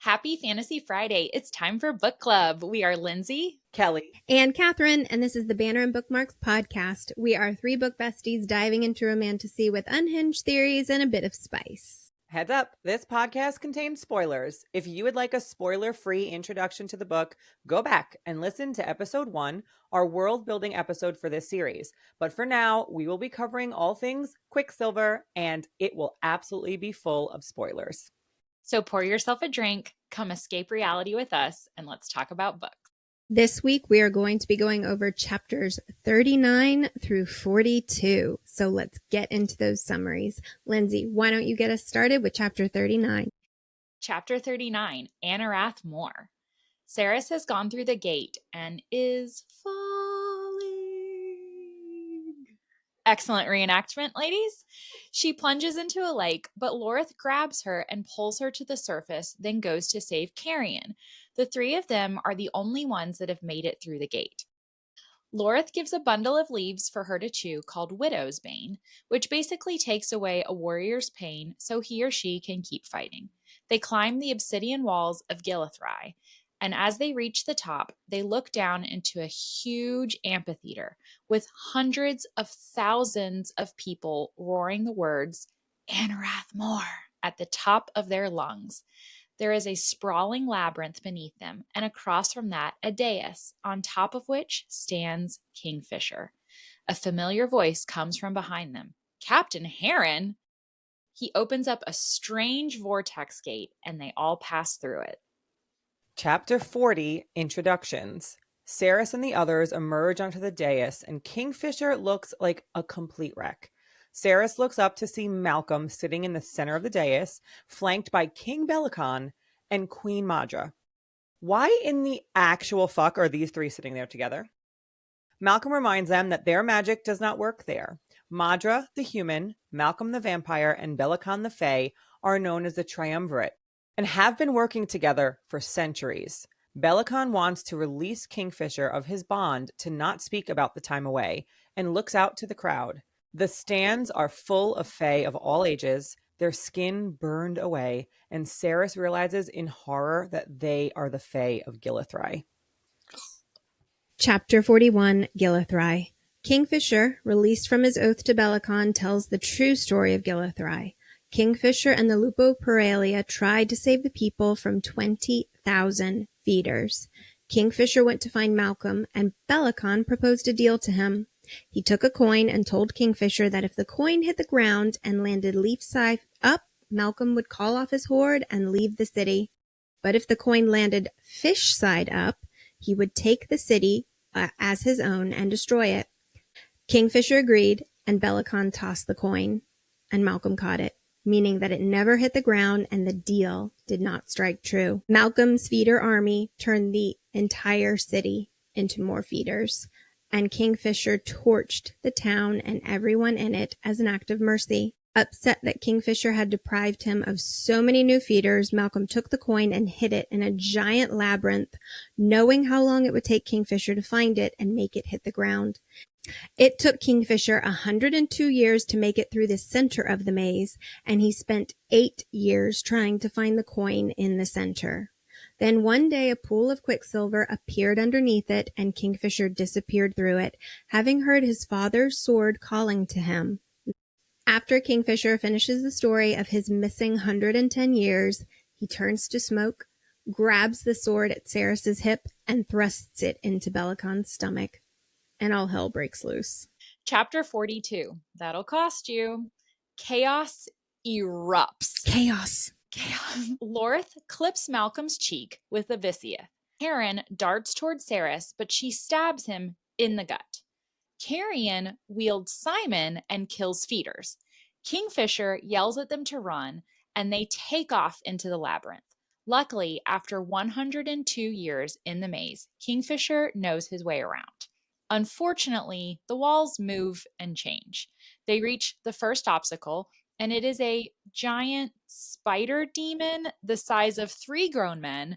Happy Fantasy Friday. It's time for book club. We are Lindsey, Kelly, and Katharine, and this is the Banner and Bookmarks podcast. We are three book besties diving into romantasy with unhinged theories and a bit of spice. Heads up, this podcast contains spoilers. If you would like a spoiler-free introduction to the book, go back and listen to episode 1, our world-building episode for this series. But for now, we will be covering all things Quicksilver, and it will absolutely be full of spoilers. So pour yourself a drink, come escape reality with us, and let's talk about books. This week, we are going to be going over chapters 39 through 42. So let's get into those summaries. Lindsey, why don't you get us started with chapter 39? Chapter 39, Anarath Moor. Cerys has gone through the gate and is falling. Excellent reenactment, ladies. She plunges into a lake, but Lorith grabs her and pulls her to the surface, then goes to save Carrion. The three of them are the only ones that have made it through the gate. Lorith gives a bundle of leaves for her to chew called Widow's Bane, which basically takes away a warrior's pain so he or she can keep fighting. They climb the obsidian walls of Gilithrai, and as they reach the top, they look down into a huge amphitheater with hundreds of thousands of people roaring the words, Anarath Moor, at the top of their lungs. There is a sprawling labyrinth beneath them, and across from that, a dais, on top of which stands Kingfisher. A familiar voice comes from behind them. Captain Heron! He opens up a strange vortex gate, and they all pass through it. Chapter 40, Introductions. Cerys and the others emerge onto the dais, and Kingfisher looks like a complete wreck. Cerys looks up to see Malcolm sitting in the center of the dais, flanked by King Bellicon and Queen Madra. Why in the actual fuck are these three sitting there together? Malcolm reminds them that their magic does not work there. Madra, the human, Malcolm the vampire, and Bellicon the fae are known as the triumvirate and have been working together for centuries. Bellicon wants to release Kingfisher of his bond to not speak about the time away and looks out to the crowd. The stands are full of fae of all ages, their skin burned away, and Cerys realizes in horror that they are the fae of Gilithrai. Chapter 41, Gilithrai. Kingfisher, released from his oath to Bellicon, tells the true story of Gilithrai. Kingfisher and the Lupo Paralia tried to save the people from 20,000 feeders. Kingfisher went to find Malcolm, and Bellicon proposed a deal to him. He took a coin and told Kingfisher that if the coin hit the ground and landed leaf side up, Malcolm would call off his horde and leave the city. But if the coin landed fish side up, he would take the city as his own and destroy it. Kingfisher agreed, and Bellicon tossed the coin, and Malcolm caught it, meaning that it never hit the ground and the deal did not strike true. Malcolm's feeder army turned the entire city into more feeders, and Kingfisher torched the town and everyone in it as an act of mercy. Upset that Kingfisher had deprived him of so many new feeders, Malcolm took the coin and hid it in a giant labyrinth, knowing how long it would take Kingfisher to find it and make it hit the ground. It took Kingfisher 102 years to make it through the center of the maze, and he spent 8 years trying to find the coin in the center. Then one day a pool of Quicksilver appeared underneath it, and Kingfisher disappeared through it, having heard his father's sword calling to him. After Kingfisher finishes the story of his missing 110 years, he turns to smoke, grabs the sword at Cerys' hip, and thrusts it into Bellicon's stomach. And all hell breaks loose. Chapter 42. That'll cost you. Chaos erupts. Chaos. Lorith clips Malcolm's cheek with a Viscea. Heron darts toward Cerys, but she stabs him in the gut. Carrion wields Simon and kills feeders. Kingfisher yells at them to run, and they take off into the labyrinth. Luckily, after 102 years in the maze, Kingfisher knows his way around. Unfortunately, the walls move and change. They reach the first obstacle, and it is a giant spider demon the size of 3 grown men.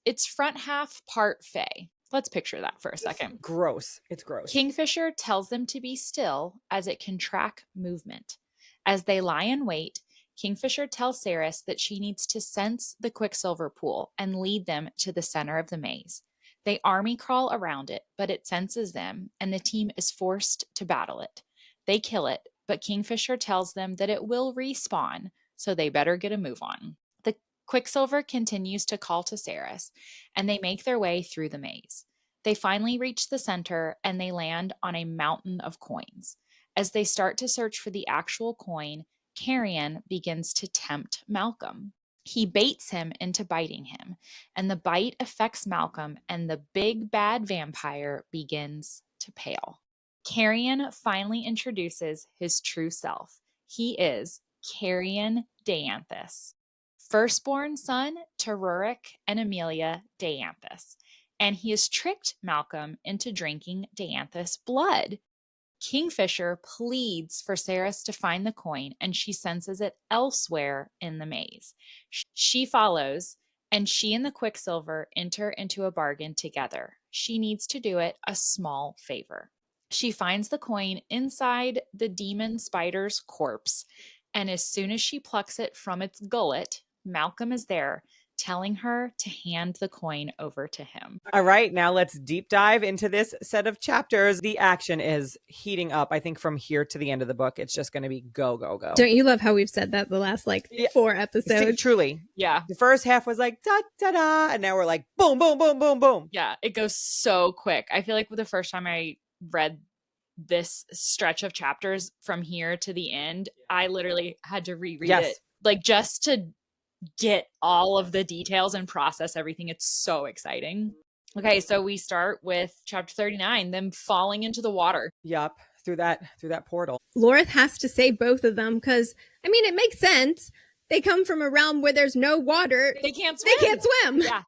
Its front half part fae. Let's picture that for a second. Gross. It's gross. Kingfisher tells them to be still as it can track movement. As they lie in wait, Kingfisher tells Ceres that she needs to sense the Quicksilver pool and lead them to the center of the maze. They army crawl around it, but it senses them, and the team is forced to battle it. They kill it, but Kingfisher tells them that it will respawn, so they better get a move on. The Quicksilver continues to call to Ceres, and they make their way through the maze. They finally reach the center, and they land on a mountain of coins. As they start to search for the actual coin, Carrion begins to tempt Malcolm. He baits him into biting him, and the bite affects Malcolm, and the big bad vampire begins to pale. Carrion finally introduces his true self. He is Carrion Dianthus, firstborn son to Rurik and Amelia Dianthus, and he has tricked Malcolm into drinking Dianthus blood. Kingfisher pleads for Ceres to find the coin, and she senses it elsewhere in the maze. She follows, and she and the Quicksilver enter into a bargain together. She needs to do it a small favor. She finds the coin inside the demon spider's corpse, and as soon as she plucks it from its gullet, Malcolm is there, telling her to hand the coin over to him. All right, now let's deep dive into this set of chapters. The action is heating up. I think from here to the end of the book, it's just going to be go, go, go. Don't you love how we've said that the last 4 episodes? Truly. Yeah. The first half was like da da da, and now we're like boom, boom, boom, boom, boom. Yeah, it goes so quick. I feel like the first time I read this stretch of chapters from here to the end, I literally had to reread it, like just to get all of the details and process everything. It's so exciting. Okay, so we start with chapter 39, them falling into the water. Yep, through that portal. Lorith has to save both of them because, I mean, it makes sense. They come from a realm where there's no water. They can't swim. Yeah.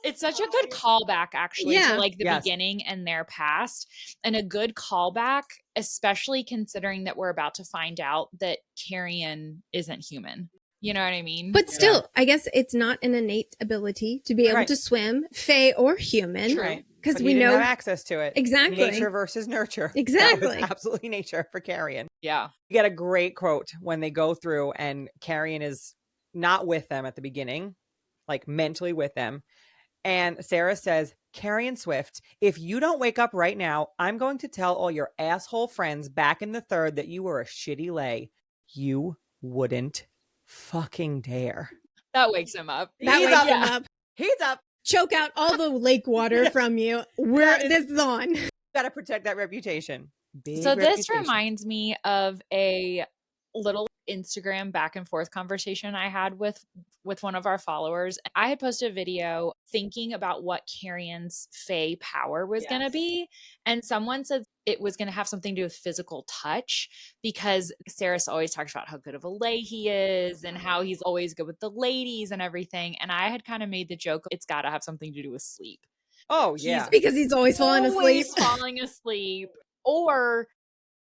It's such a good callback, actually, to like the beginning and their past, and a good callback, especially considering that we're about to find out that Carrion isn't human. You know what I mean? But still, I guess it's not an innate ability to be able to swim, fae or human. Right. Because we know have access to it. Exactly. Nature versus nurture. Exactly. Absolutely nature for Carrion. Yeah. You get a great quote when they go through and Carrion is not with them at the beginning, like mentally with them. And Sarah says, Carrion Swift, if you don't wake up right now, I'm going to tell all your asshole friends back in the third that you were a shitty lay. You wouldn't fucking dare. That wakes him up. That wakes him up. He's up. Choke out all the lake water from you. This is on. Gotta protect that reputation. This reminds me of a little Instagram back and forth conversation I had with one of our followers. I had posted a video thinking about what Carrion's fae power was going to be, and someone said it was going to have something to do with physical touch, because Ceres always talks about how good of a lay he is and how he's always good with the ladies and everything, and I had kind of made the joke it's got to have something to do with sleep. Oh yeah, because he's always falling asleep. Or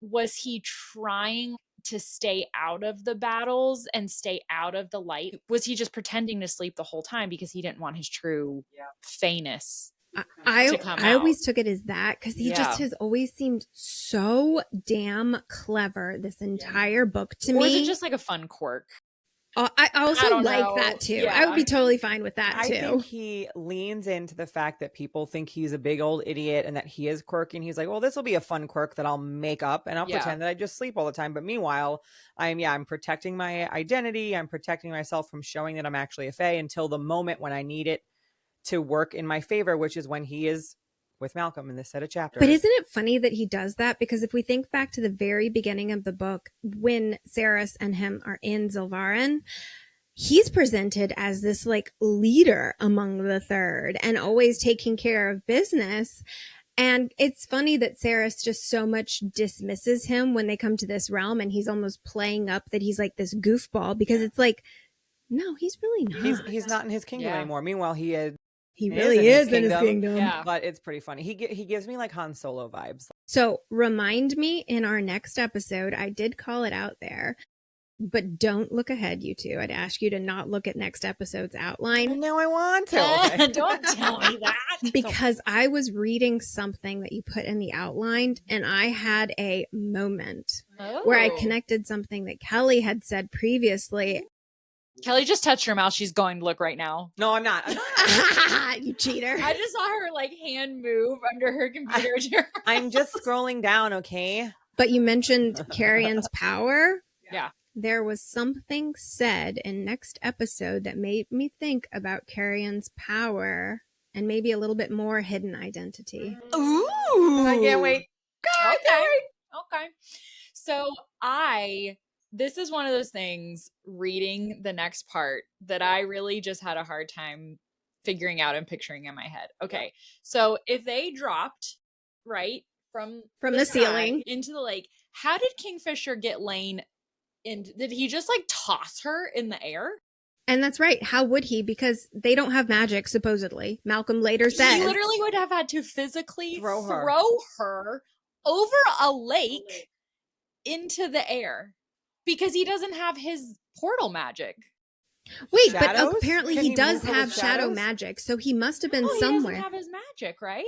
was he trying to stay out of the battles and stay out of the light? Was he just pretending to sleep the whole time because he didn't want his true faeness I always took it as that, because he just has always seemed so damn clever this entire book to me. Or is it just like a fun quirk? I also like that too. I would be totally fine with that too. I think he leans into the fact that people think he's a big old idiot and that he is quirky. And he's like, well, this will be a fun quirk that I'll make up and I'll pretend that I just sleep all the time. But meanwhile, I'm protecting my identity. I'm protecting myself from showing that I'm actually a fae until the moment when I need it to work in my favor, which is when he is with Malcolm in this set of chapters. But isn't it funny that he does that? Because if we think back to the very beginning of the book, when Ceres and him are in Zilvarin, he's presented as this like leader among the third and always taking care of business. And it's funny that Ceres just so much dismisses him when they come to this realm, and he's almost playing up that he's like this goofball, because it's like, no, he's really not. He's not in his kingdom anymore. Meanwhile, he really is in his kingdom. Yeah. But it's pretty funny. He gives me like Han Solo vibes. So remind me in our next episode, I did call it out there, But don't look ahead, you two. I'd ask you to not look at next episode's outline. No, I want to. Okay. Don't tell me that. Because I was reading something that you put in the outline, and I had a moment where I connected something that Kelly had said previously. Kelly just touched her mouth. She's going to look right now. No, I'm not. You cheater. I just saw her like hand move under her computer. I'm just scrolling down, okay? But you mentioned Carrion's power. Yeah. There was something said in next episode that made me think about Carrion's power and maybe a little bit more hidden identity. Ooh. I can't wait. God, Okay. So this is one of those things reading the next part that I really just had a hard time figuring out and picturing in my head. Okay. So if they dropped right from the ceiling into the lake, how did Kingfisher get Lane in? Did he just like toss her in the air? And that's right. How would he? Because they don't have magic, supposedly. Malcolm later says. He literally would have had to physically throw her over a lake into the air because he doesn't have his portal magic. Wait, Shadows? but apparently he does have shadow magic, so he must have been somewhere. He doesn't have his magic, right?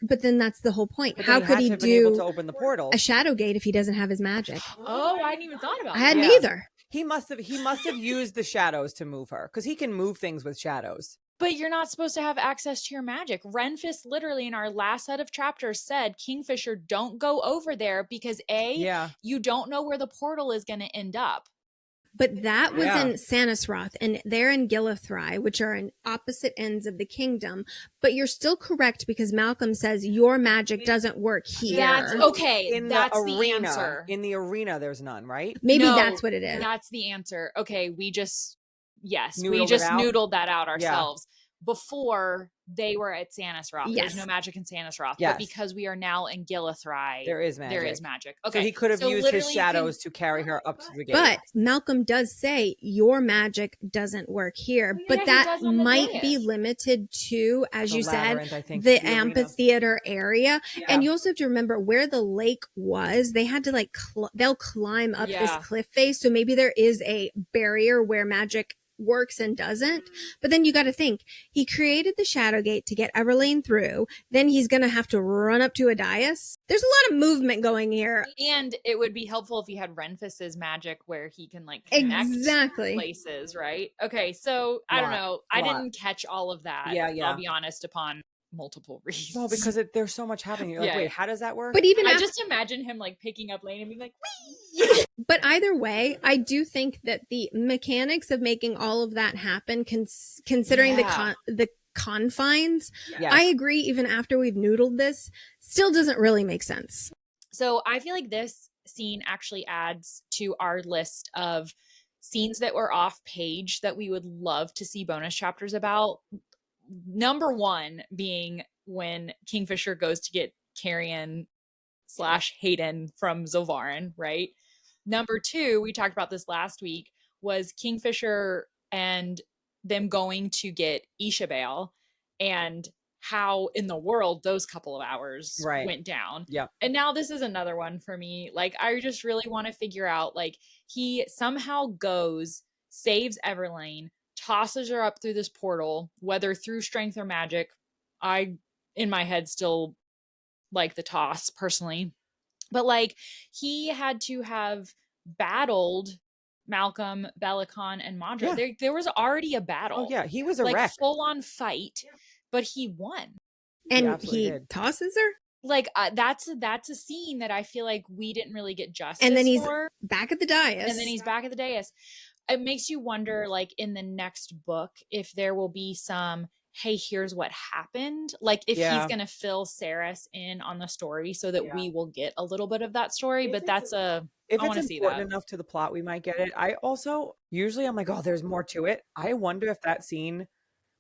But then that's the whole point. But how could he do able to open the portal? A shadow gate if he doesn't have his magic? Oh, I hadn't even thought about that. I hadn't either. He must have used the shadows to move her because he can move things with shadows. But you're not supposed to have access to your magic. Renfist literally in our last set of chapters said, Kingfisher, don't go over there because you don't know where the portal is going to end up. But that was in Sanisroth, and they're in Gilithry, which are in opposite ends of the kingdom. But you're still correct because Malcolm says your magic doesn't work here. That's okay. That's the arena, the answer. In the arena, there's none, right? Maybe that's what it is. That's the answer. Okay, we just Noodled noodled that out ourselves. Before they were at Sanisroth. Yes. There's no magic in Sanisroth. Yes. But because we are now in Gilithry, there is magic. Okay. So he could have used his shadows to carry her up to the gate. But Malcolm does say your magic doesn't work here. But that might be limited to, as you said, the amphitheater area. Yeah. And you also have to remember where the lake was. They had to they'll climb up this cliff face. So maybe there is a barrier where magic works and doesn't. But then you got to think, he created the shadow gate to get Everlane through. Then he's going to have to run up to a dais. There's a lot of movement going here. And it would be helpful if he had Renfist's magic where he can connect places, right? Okay, so I don't know. I didn't catch all of that. I'll be honest, upon multiple reads. Well, because there's so much happening. You're like, wait, how does that work? But even I just imagine him picking up Lane and being like, wee! But either way, I do think that the mechanics of making all of that happen, considering the confines, I agree, even after we've noodled this, still doesn't really make sense. So I feel like this scene actually adds to our list of scenes that were off page that we would love to see bonus chapters about. Number one being when Kingfisher goes to get Carrion / Hayden from Zilvarin, right? Number two, we talked about this last week, was Kingfisher and them going to get Ishabel and how in the world those couple of hours went down. Yeah. And now this is another one for me. I just really want to figure out, he somehow goes, saves Everlane, tosses her up through this portal, whether through strength or magic. I, in my head, still like the toss personally. But he had to have battled Malcolm, Belicon, and Madra. Yeah. There was already a battle. Oh yeah, he was a wreck. Full on fight, but he won. And he tosses her? That's a scene that I feel like we didn't really get justice and then he's for. Back at the dais. And then he's back at the dais. It makes you wonder, in the next book, if there will be some, hey, here's what happened. If he's going to fill Saris in on the story so that we will get a little bit of that story. But that's if it's important enough to the plot, we might get it. I also, usually I'm like, oh, there's more to it. I wonder if that scene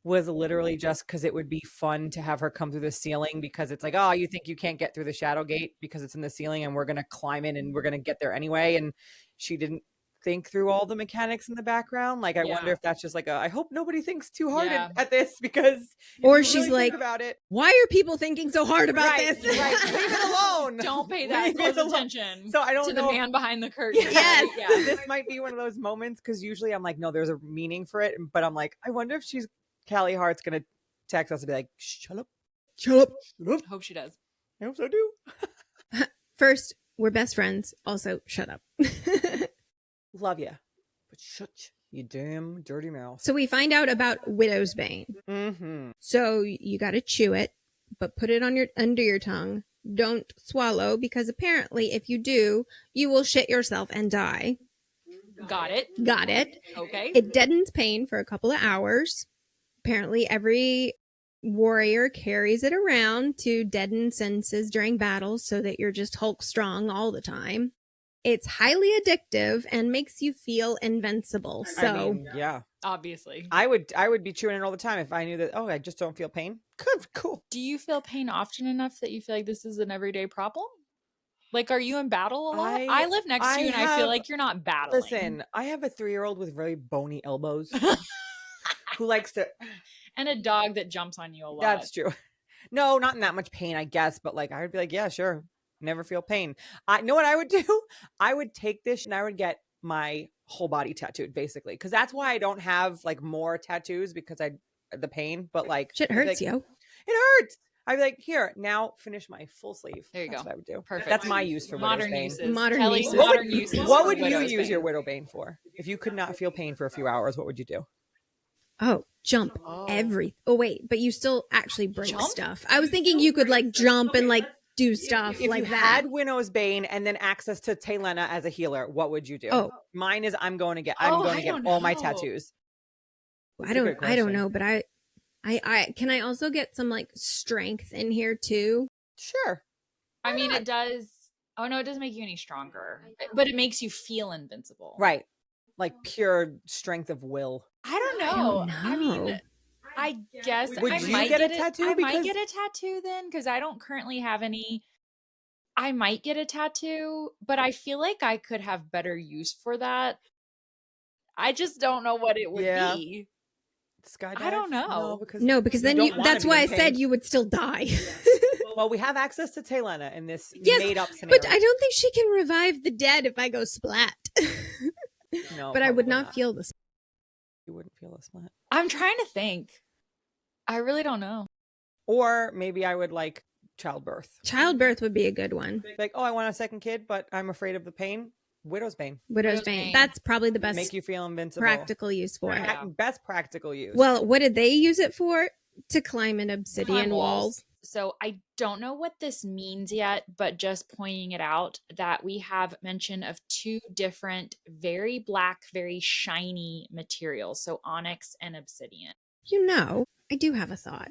was literally just because it would be fun to have her come through the ceiling, because it's like, oh, you think you can't get through the shadow gate because it's in the ceiling and we're going to climb in and we're going to get there anyway. And she didn't think through all the mechanics in the background. Like, I wonder if that's just like I hope nobody thinks too hard at this, because or you she's really like, think about it. Why are people thinking so hard about this? Right. Leave it alone. Don't pay that close attention. So I don't know. The man behind the curtain. Yes. Yeah. This might be one of those moments, because usually I'm like, no, there's a meaning for it. But I'm like, I wonder if Callie Hart's going to text us and be like, shut up. Hope she does. I hope so too. First, we're best friends. Also, shut up. Love you, but shut you damn dirty mouth. So we find out about Widow's Bane. Mm-hmm. So you got to chew it, but put it on under your tongue. Don't swallow, because apparently if you do, you will shit yourself and die. Got it. Okay. It deadens pain for a couple of hours. Apparently every warrior carries it around to deaden senses during battles so that you're just Hulk strong all the time. It's highly addictive and makes you feel invincible. So I mean, yeah, obviously, I would be chewing it all the time if I knew that. Oh, I just don't feel pain. Good, cool. Do you feel pain often enough that you feel like this is an everyday problem? Like, are you in battle a lot? I live next to you, and I feel like you're not battling. Listen, I have a 3-year-old with very bony elbows who likes to, and a dog that jumps on you a lot. That's true. No, not in that much pain, I guess, but like I would be like, yeah, sure. Never feel pain. I know what I would do. I would take this and I would get my whole body tattooed, basically, because that's why I don't have like more tattoos, because the pain. But like, shit hurts, yo. It hurts. I'd be like, here, now finish my full sleeve. There you That's go. what I would do. Perfect. That's my use for modern Widow's uses. Bane. Modern uses. What would you use your Widow Bane for? If you could not feel pain for a few hours, what would you do? Oh, jump Oh, wait, but you still actually break stuff. I was thinking you could like jump and like do stuff if like you that. had Widow's Bane and then access to Taylena as a healer, what would you do? Oh, mine is I'm going to get all my tattoos. I don't know, but I can I also get some like strength in here too? Sure. I mean, it does. Oh no, it doesn't make you any stronger, but it makes you feel invincible. Right. Like pure strength of will. I don't know. I mean, I guess would I you might get a tattoo? I might get a tattoo then, because I don't currently have any. I might get a tattoo, but I feel like I could have better use for that. I just don't know what it would be. Skydive? I don't know. No, because then that's why I said you would still die. Well, we have access to Taylena in this made up scenario. But I don't think she can revive the dead if I go splat. No, but I would not feel the splat. You wouldn't feel the splat. I'm trying to think. I really don't know. Or maybe I would like childbirth. Childbirth would be a good one. Like, oh, I want a second kid, but I'm afraid of the pain. Widow's Bane. Widow's Bane. That's probably the best. Make you feel invincible. Practical use for it. Best practical use. Well, what did they use it for? To climb in obsidian walls. So I don't know what this means yet, but just pointing it out that we have mention of 2 different, very black, very shiny materials. So onyx and obsidian. You know, I do have a thought.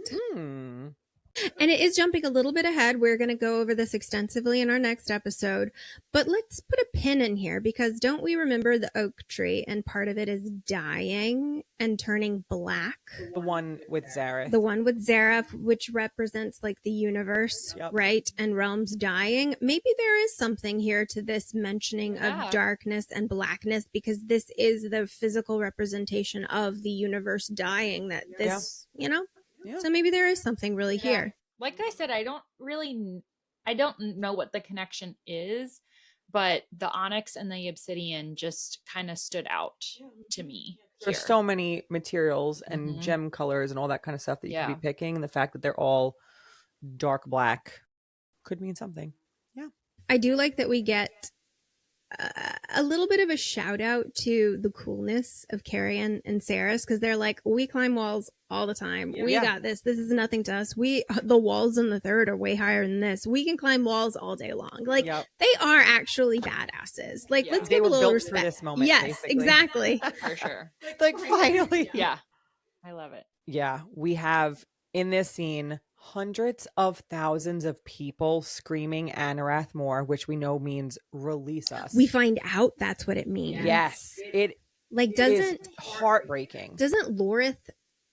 And it is jumping a little bit ahead. We're going to go over this extensively in our next episode. But let's put a pin in here, because don't we remember the oak tree, and part of it is dying and turning black? The one with Zareth. The one with Zareth, which represents like the universe, right? And realms dying. Maybe there is something here to this mentioning of darkness and blackness, because this is the physical representation of the universe dying, that this, you know? Yeah. So maybe there is something really here. Like I said, I don't know what the connection is, but the onyx and the obsidian just kind of stood out to me. There's so many materials and gem colors and all that kind of stuff that you could be picking. And the fact that they're all dark black could mean something. Yeah. I do like that we get a little bit of a shout out to the coolness of Carrion and Saris, because they're like, we climb walls all the time. We got this. This is nothing to us. The walls in the 3rd are way higher than this. We can climb walls all day long. Like they are actually badasses. Like let's give a little respect. For this moment, yes, basically. exactly. For sure. Like finally. Yeah. I love it. Yeah. We have in this scene hundreds of thousands of people screaming Anarath more, which we know means release us. We find out that's what it means. Yes. It like doesn't is heartbreaking. Doesn't Lorith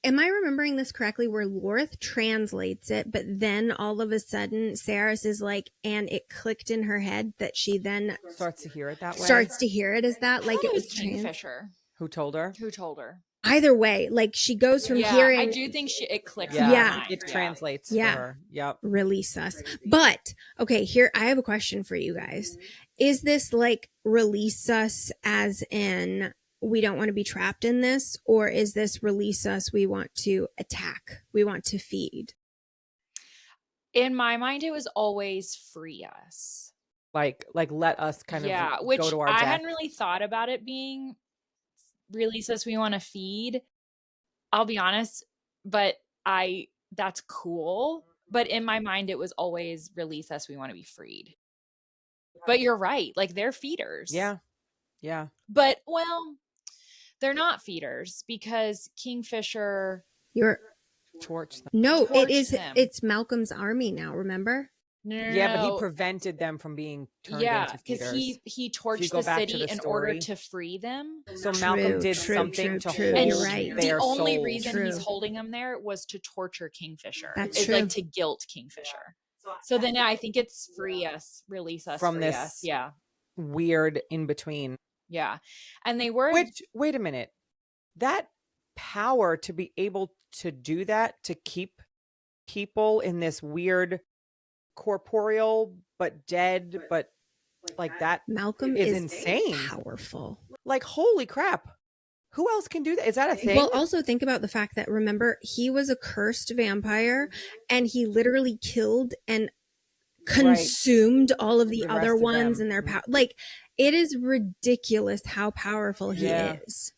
am I remembering this correctly where Lorith translates it, but then all of a sudden Saris is like, and it clicked in her head that she then Starts to hear it that way. starts to hear it as that, like it was trans- Kingfisher Who told her? who told her. Either way, like she goes from Yeah, hearing. I do think it clicks. Yeah, in her Yeah. mind. it translates Yeah. for her. Yep. Release us. But okay, here I have a question for you guys. Is this like release us as in we don't want to be trapped in this, or is this release us, we want to attack, we want to feed? In my mind, it was always free us. Like let us kind of which go to our I death. hadn't really thought about it being release us, we want to feed. I'll be honest, but that's cool. But in my mind, it was always release us, we want to be freed. But you're right, like they're feeders. Yeah. Yeah. But well, they're not feeders because Kingfisher You're Torch them. no, it torched is them. it's Malcolm's army now, remember? No, Yeah, but he prevented them from being turned into because feeders. he you torched go the back to city the in order story. to free them. So True, Malcolm did true, something true, to true. hold You're right. their The only souls. reason True. he's holding them there was to torture Kingfisher. That's it's true. like to guilt Kingfisher. So then I think it's free us, release us From free this us. Yeah. Weird in between. Yeah. And they were Which, wait a minute, that power to be able to do that, to keep people in this weird corporeal but dead, but like that Malcolm is is insane. powerful. Like, holy crap. Who else can do that? Is that a thing? Well, also think about the fact that, remember, he was a cursed vampire and he literally killed and consumed all of the The other rest of ones them. and their power. Like, it is ridiculous how powerful he Yeah. is.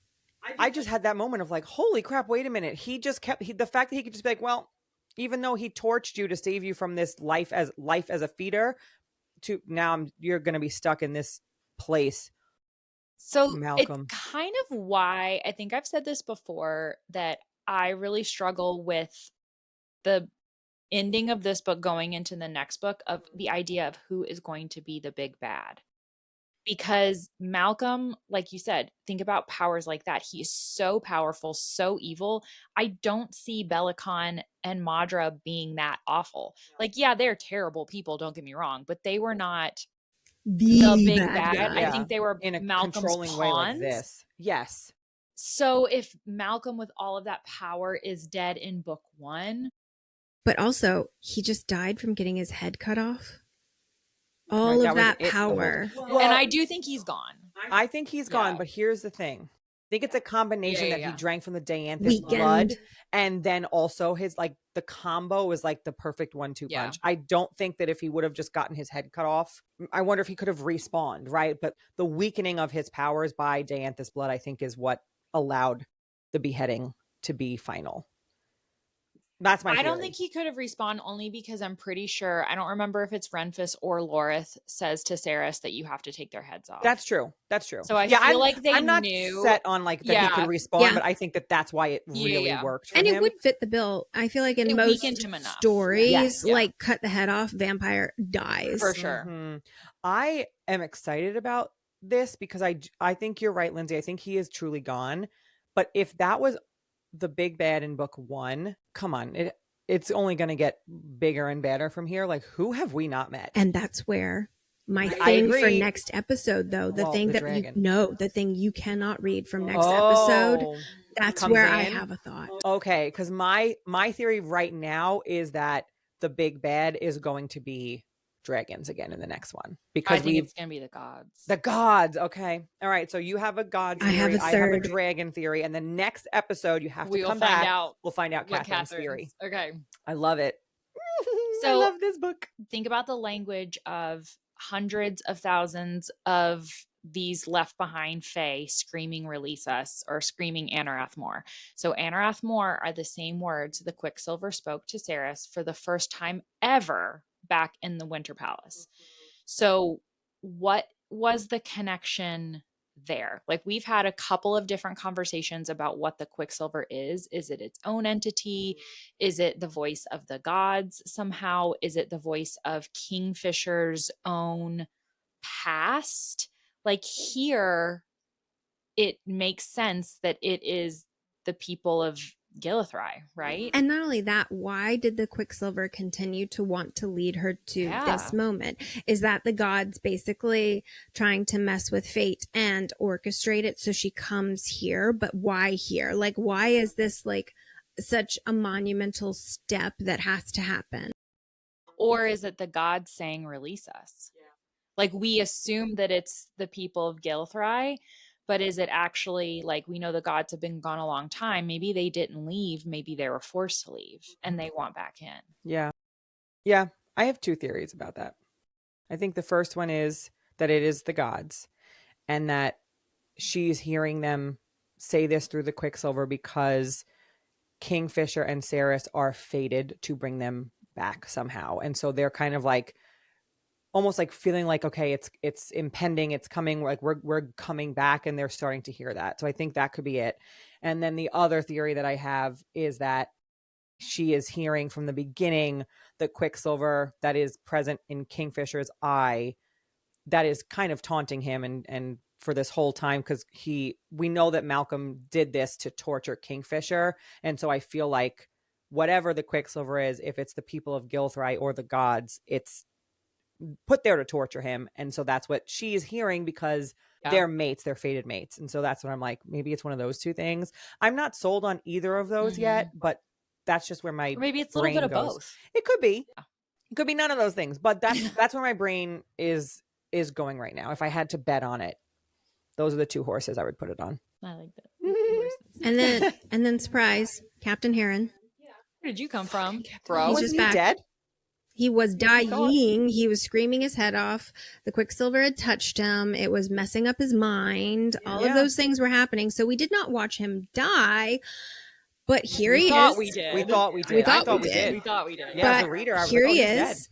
I just had that moment of like, holy crap, wait a minute. He just kept the fact that he could just be like, well, even though he torched you to save you from this life as a feeder, to now you're going to be stuck in this place. So Malcolm. it's kind of why I think I've said this before that I really struggle with the ending of this book going into the next book of the idea of who is going to be the big bad. Because Malcolm, like you said, think about powers like that. He is so powerful, so evil. I don't see Belicon and Madra being that awful. Like, yeah, they're terrible people, don't get me wrong, but they were not the big bad. guy. I think they were in a Malcolm's controlling pawns. way like this. Yes. So if Malcolm with all of that power is dead in book 1, But also, he just died from getting his head cut off. All Right, of that that was it, the whole- power. Well, and I do think he's gone. I think he's gone, Yeah. but here's the thing. I think it's a combination that Yeah. he drank from the Dianthus Weekend. blood, and then also his like the combo was like the perfect 1-2 Yeah. punch. I don't think that if he would have just gotten his head cut off, I wonder if he could have respawned, right? But the weakening of his powers by Dianthus blood, I think, is what allowed the beheading to be final. That's my I don't theory. think he could have respawned only because I'm pretty sure, I don't remember if it's Renfus or Lorith says to Saris that you have to take their heads off. That's true. That's true. So I feel I'm, like they I'm not knew- set on like that he could Yeah. respawn, Yeah. but I think that that's why it really Yeah. worked for And him. it would fit the bill. I feel like in It most weakened him enough. stories, Yes. Yeah. like cut the head off, vampire dies. For sure. Mhm. I am excited about this because I think you're right, Lindsay. I think he is truly gone. But if that was the big bad in book 1, come on, it's only going to get bigger and badder from here. Like, who have we not met? And that's where my I thing for agree. next episode, though, the Well, thing the that dragon. you know, the thing you cannot read from next episode, Oh, that's comes where I in? have a thought. okay. Because my theory right now is that the big bad is going to be dragons again in the next one I because think it's going to be the gods. the gods. Okay. All right. So you have a god I theory. have a I have a third. dragon theory. And the next episode, you have to We will come find back. out We'll find out what Catherine's Catherine's. theory. Okay. I love it. I So- love this book. Think about the language of hundreds of thousands of these left behind fae screaming release us or screaming Anarath More. So Anarath More are the same words the Quicksilver spoke to Saris for the first time ever back in the Winter Palace. So what was the connection there? Like, we've had a couple of different conversations about what the Quicksilver is. Is it its own entity? Is it the voice of the gods somehow? Is it the voice of Kingfisher's own past? Like, here, it makes sense that it is the people of Gilithry, right? And not only that, why did the Quicksilver continue to want to lead her to this moment? Is that the gods basically trying to mess with fate and orchestrate it so she comes here? But why here? Like, why is this like such a monumental step that has to happen? Or is it the gods saying, release us? Like, we assume that it's the people of Gilithry, but is it actually like, we know the gods have been gone a long time. Maybe they didn't leave. Maybe they were forced to leave and they want back in. Yeah. Yeah. I have two theories about that. I think the first one is that it is the gods and that she's hearing them say this through the Quicksilver because Kingfisher and Ceres are fated to bring them back somehow. And so they're kind of like, almost like feeling like, okay, it's impending, it's coming, like we're coming back, and they're starting to hear that. So I think that could be it. And then the other theory that I have is that she is hearing from the beginning the Quicksilver that is present in Kingfisher's eye that is kind of taunting him and for this whole time, because we know that Malcolm did this to torture Kingfisher. And so I feel like whatever the Quicksilver is, if it's the people of Gilthry or the gods, it's put there to torture him. And so that's what she's hearing because they're mates, they're fated mates. And so that's what I'm like, maybe it's one of those two things. I'm not sold on either of those yet, but that's just where my or maybe it's a little bit of goes. both. It could be. It could be none of those things, but that's where my brain is going right now. If I had to bet on it, those are the two horses I would put it on. I like that. And then surprise, Captain Heron. Where did you come from, bro? He's just back. Dead? He was dying. He was screaming his head off. The Quicksilver had touched him. It was messing up his mind. All of those things were happening. So we did not watch him die. But here he is. We did. We thought we did. I thought we did. We thought we did. Yeah, as a reader, I was here like, he is.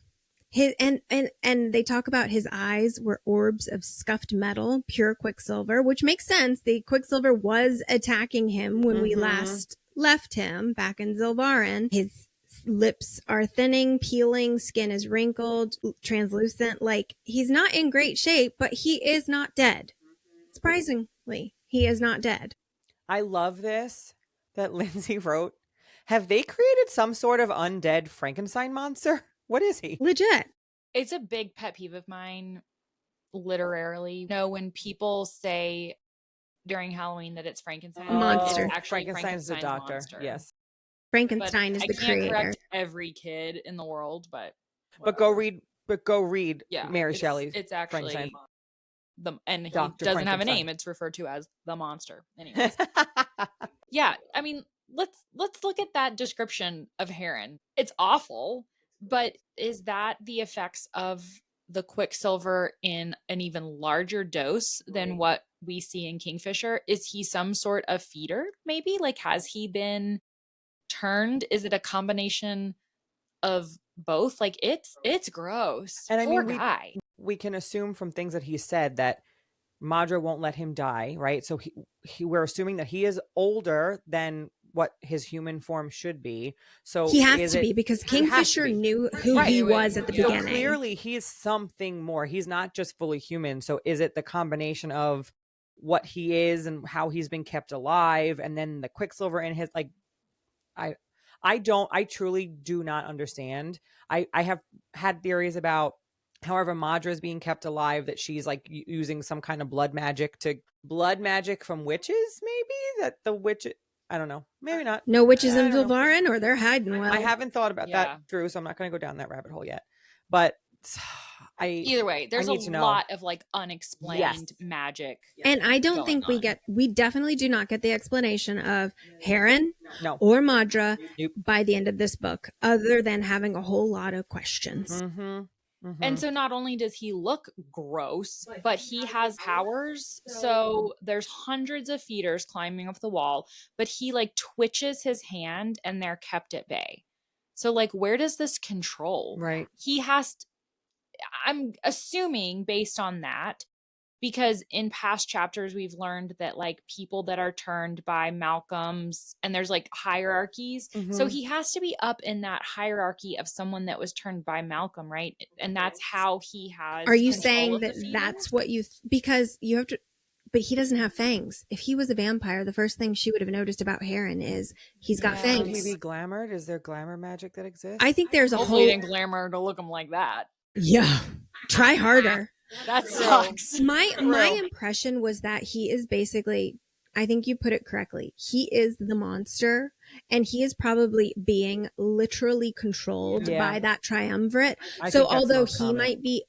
His and they talk about his eyes were orbs of scuffed metal, pure Quicksilver, which makes sense. The Quicksilver was attacking him when we last left him back in Zilvarin. His lips are thinning, peeling, skin is wrinkled, translucent. Like, he's not in great shape, but he is not dead. Surprisingly, he is not dead. I love this that Lindsey wrote. Have they created some sort of undead Frankenstein monster? What is he? Legit. It's a big pet peeve of mine, literally. You know, when people say during Halloween that it's Frankenstein. Monster. It's actually Frankenstein's the doctor. Monster. Yes. Frankenstein is the creator. I can't correct every kid in the world, but go read Mary Shelley's. It's actually and he Dr. doesn't have a name. It's referred to as the monster. Anyways. Yeah, I mean, let's look at that description of Heron. It's awful, but is that the effects of the Quicksilver in an even larger dose than what we see in Kingfisher? Is he some sort of feeder, maybe? Like, has he been turned? Is it a combination of both? Like, it's gross. And I Poor mean, guy. We can assume from things that he said that Madra won't let him die, right? So we're assuming that he is older than what his human form should be. So he has to be, because Kingfisher knew who he was at the beginning. So clearly he's something more. He's not just fully human. So is it the combination of what he is and how he's been kept alive, and then the Quicksilver in his, like, I truly do not understand. I have had theories about however Madra is being kept alive, that she's like using some kind of blood magic from witches, maybe, that the witch, I don't know, maybe not. No witches in Zilvarin, or they're hiding well. I haven't thought about that through, so I'm not going to go down that rabbit hole yet. But either way, there's a lot of like unexplained magic. And I don't think we definitely do not get the explanation of Heron or Madra by the end of this book, other than having a whole lot of questions. And so not only does he look gross, but he has powers. So there's hundreds of feeders climbing up the wall, but he like twitches his hand and they're kept at bay. So like, where does this control? Right. He has I'm assuming based on that, because in past chapters we've learned that like people that are turned by Malcolm's, and there's like hierarchies. So he has to be up in that hierarchy of someone that was turned by Malcolm, right? And that's how he has. Are you saying that that's what you because you have to but he doesn't have fangs. If he was a vampire, the first thing she would have noticed about Heron is he's got Could he fangs. be glamored? Is there glamour magic that exists? I think there's a Hopefully whole... it didn't glamour to look him like that. Yeah. Try harder. That sucks. My impression was that he is basically, I think you put it correctly, he is the monster, and he is probably being literally controlled by that triumvirate. So although he might be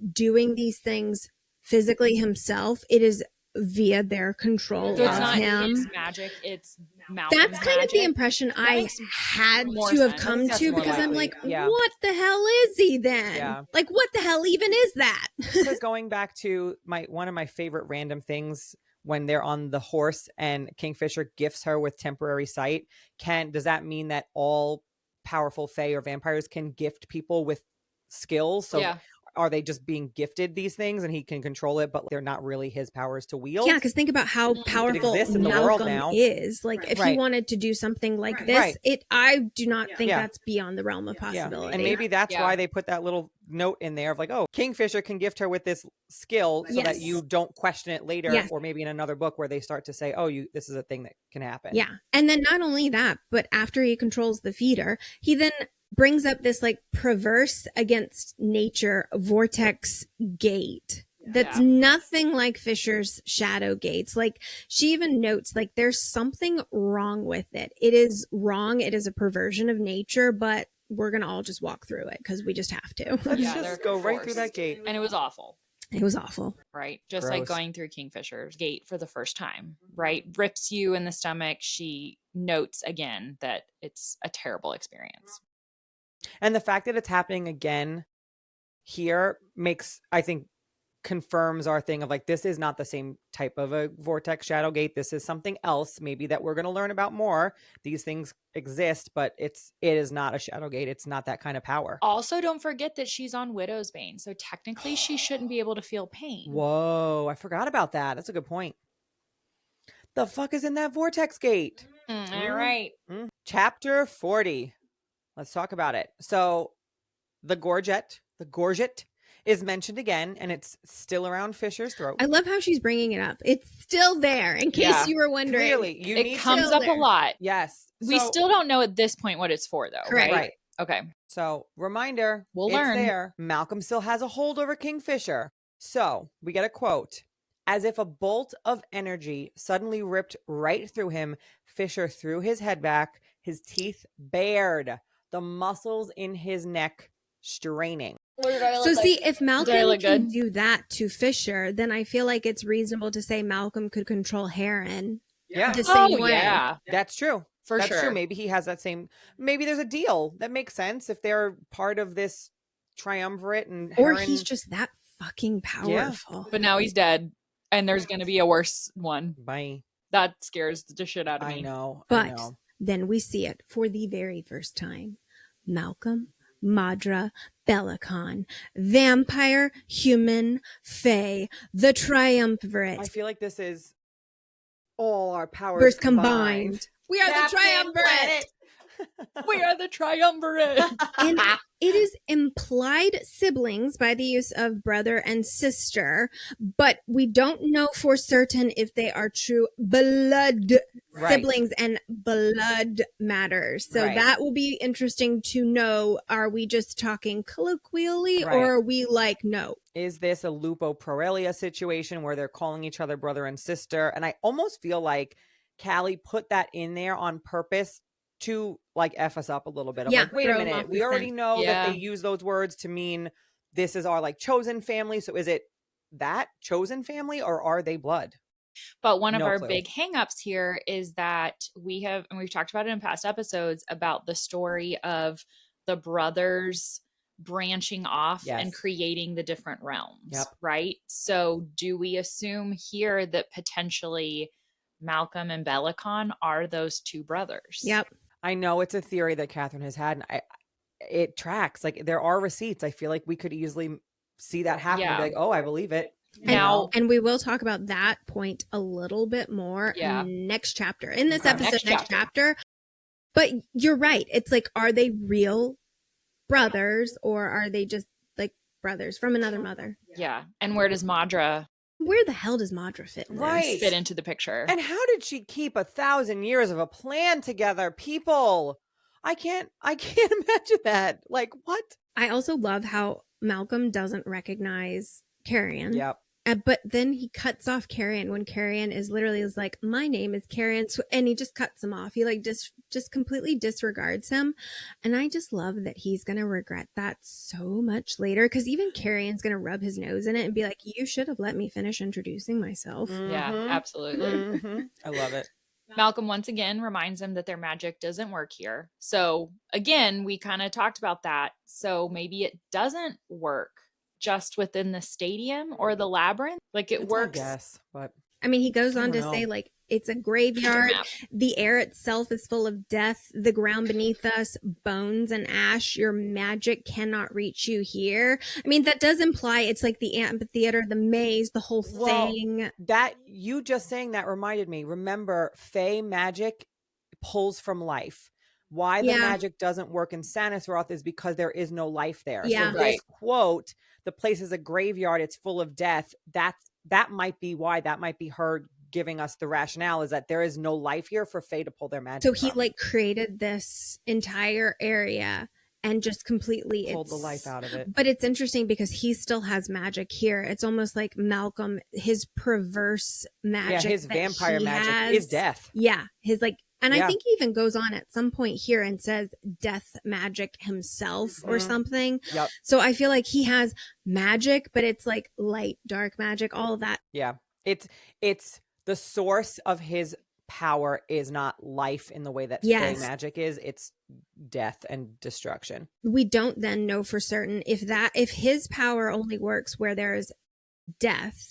doing these things physically himself, it is via their control So it's of not him. his magic, it's Malcolm's That's kind magic. of the impression I had to have come to, because I'm like, what the hell is he then? Yeah. Like, what the hell even is that? Because going back to one of my favorite random things, when they're on the horse and Kingfisher gifts her with temporary sight, does that mean that all powerful fae or vampires can gift people with skills? So are they just being gifted these things and he can control it, but they're not really his powers to wield? Yeah, because think about how powerful Malcolm is. Like, if he wanted to do something like this, I do not think that's beyond the realm of possibility. Yeah. And maybe that's why they put that little note in there of like, oh, Kingfisher can gift her with this skill so that you don't question it later, or maybe in another book where they start to say, oh, this is a thing that can happen. Yeah. And then not only that, but after he controls the feeder, he then brings up this like perverse against nature vortex gate that's nothing like Fisher's shadow gates. Like, she even notes like there's something wrong with it. It is wrong. It is a perversion of nature, but we're going to all just walk through it because we just have to. Let's just go right through that gate. And it was awful. It was awful. Right. Just like going through Kingfisher's gate for the first time, right? Rips you in the stomach. She notes again that it's a terrible experience. And the fact that it's happening again here confirms our thing of like, this is not the same type of a vortex shadow gate. This is something else maybe that we're going to learn about more. These things exist, but it is not a shadow gate. It's not that kind of power. Also, don't forget that she's on Widow's Bane. So technically she shouldn't be able to feel pain. Whoa, I forgot about that. That's a good point. The fuck is in that vortex gate? All right. Chapter 40. Let's talk about it. So the gorget is mentioned again, and it's still around Fisher's throat. I love how she's bringing it up. It's still there, in case you were wondering. Clearly, it comes up a lot. Yes. We still don't know at this point what it's for, though. Correct. Right? Okay. So, reminder, we'll learn. There. Malcolm still has a hold over Kingfisher. So, we get a quote. As if a bolt of energy suddenly ripped right through him, Fisher threw his head back, his teeth bared, the muscles in his neck straining. So see, if Malcolm can do that to Fisher, then I feel like it's reasonable to say Malcolm could control Heron the same way. Yeah. That's true. That's true. Maybe he has that same, maybe there's a deal that makes sense if they're part of this triumvirate and Or Heron... he's just that fucking powerful. But now he's dead and there's going to be a worse one. Bye. That scares the shit out of me. I know. But then we see it for the very first time. Malcolm, Madra, Bellicon, vampire, human, fae, the triumvirate. I feel like this is all our powers combined. We are the triumvirate. We are the triumvirate. And it is implied siblings by the use of brother and sister, but we don't know for certain if they are true blood siblings, and blood matters. So that will be interesting to know. Are we just talking colloquially or are we like, no? Is this a Lupo Proelia situation where they're calling each other brother and sister? And I almost feel like Callie put that in there on purpose to like F us up a little bit. Like, wait a minute. We already know that they use those words to mean this is our like chosen family. So is it that chosen family or are they blood? But one of our big hangups here is that we've talked about it in past episodes about the story of the brothers branching off and creating the different realms, right? So do we assume here that potentially Malcolm and Bellicon are those two brothers? Yep. I know it's a theory that Katharine has had, and it tracks. Like, there are receipts. I feel like we could easily see that happen and be like, oh, I believe it. And we will talk about that point a little bit more next chapter. In this episode, next chapter. But you're right. It's like, are they real brothers or are they just like brothers from another mother? Yeah. And where does Madra Where the hell does Madra fit in this? Right. Fit into the picture. And how did she keep 1,000 years of a plan together? People, I can't imagine that. Like, what? I also love how Malcolm doesn't recognize Carrion. Yep. But then he cuts off Carrion when Carrion is like, my name is Carrion. And he just cuts him off. He like just completely disregards him. And I just love that he's going to regret that so much later. Because even Carrion's going to rub his nose in it and be like, you should have let me finish introducing myself. Yeah, absolutely. I love it. Malcolm once again reminds them that their magic doesn't work here. So again, we kind of talked about that. So maybe it doesn't work just within the stadium or the labyrinth. Like it works. I guess, but I mean, he goes on to know. say, like, it's a graveyard. The air itself is full of death. The ground beneath us, bones and ash. Your magic cannot reach you here. I mean, that does imply it's like the amphitheater, the maze, the whole thing. That you just saying that reminded me. Remember, Fey magic pulls from life. Why the magic doesn't work in Sanisroth is because there is no life there. Yeah. So this quote, the place is a graveyard, it's full of death, that might be why. That might be her giving us the rationale, is that there is no life here for Fae to pull their magic So he from. like created this entire area and just completely pulled the life out of it. But it's interesting because he still has magic here. It's almost like Malcolm, his perverse magic. Yeah, his vampire magic is death. Yeah, his like, and I think he even goes on at some point here and says death magic himself or something. Yep. So I feel like he has magic, but it's like light, dark magic, all of that. Yeah. It's the source of his power is not life in the way that Fey magic is. It's death and destruction. We don't then know for certain if his power only works where there is death.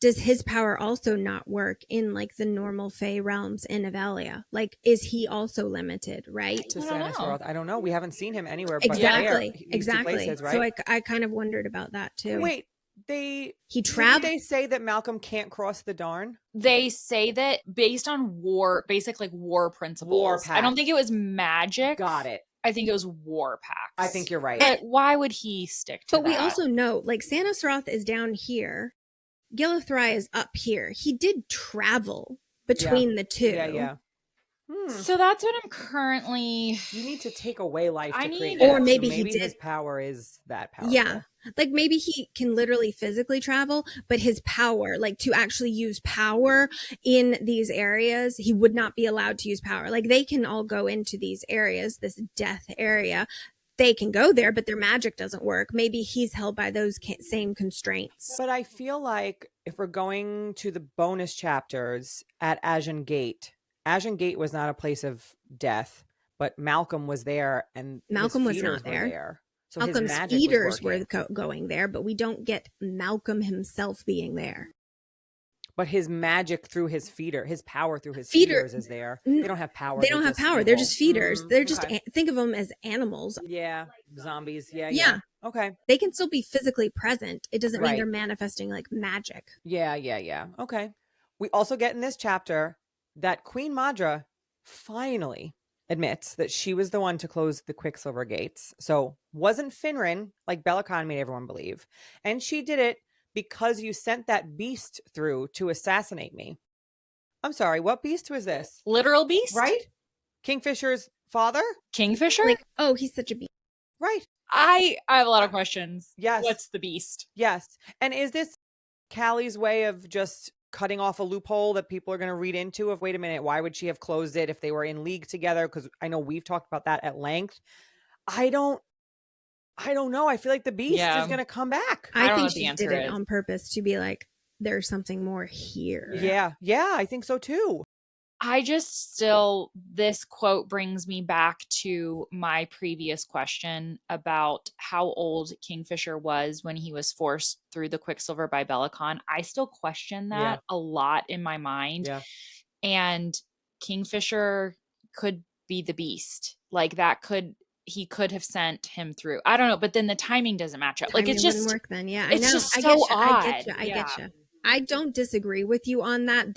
Does his power also not work in like the normal Fey realms in Avelia? Like, is he also limited, right? To Sanisroth? I don't know. We haven't seen him anywhere. Exactly. But Exactly. Places, right? So I kind of wondered about that too. Wait, he traveled. Did they say that Malcolm can't cross the Darn? They say that based on basic like war principles. War pact. I don't think it was magic. Got it. I think it was war pacts. I think you're right. But why would he stick to that? But we also know, like, Sanisroth is down here. Gilithry is up here. He did travel between the two. Yeah. So that's what I'm currently. You need to take away life to create or that. maybe so he did. His power is that power. Yeah. Like maybe he can literally physically travel, but his power, like to actually use power in these areas, he would not be allowed to use power. Like they can all go into these areas, this death area. They can go there, but their magic doesn't work. Maybe he's held by those same constraints. But I feel like if we're going to the bonus chapters at Agen Gate was not a place of death, but Malcolm was there, and Malcolm was not there. So Malcolm's feeders were going there, but we don't get Malcolm himself being there. But his magic through his feeder, his power through his feeders is there. They don't have power. They don't have power. They're just feeders. They're just, think of them as animals. Yeah. Zombies. Yeah. Okay. They can still be physically present. It doesn't mean they're manifesting like magic. Yeah. Okay. We also get in this chapter that Queen Madra finally admits that she was the one to close the Quicksilver gates. So wasn't Finrin, like Bellicon made everyone believe. And she did it because you sent that beast through to assassinate me. I'm sorry, what beast was this? Literal beast? Right? Kingfisher's father? Kingfisher? Like, oh, he's such a beast. Right. I have a lot of questions. Yes. What's the beast? Yes. And is this Callie's way of just cutting off a loophole that people are going to read into of, wait a minute, why would she have closed it if they were in league together? Because I know we've talked about that at length. I don't know. I feel like the beast is going to come back. I think she did it on purpose to be like, there's something more here. Yeah, I think so too. This quote brings me back to my previous question about how old Kingfisher was when he was forced through the Quicksilver by Bellicon. I still question that a lot in my mind. Yeah. And Kingfisher could be the beast. Like he could have sent him through. I don't know, but then the timing doesn't match up. Like it's just wouldn't work then. Yeah, it's just so odd. I get you. I don't disagree with you on that.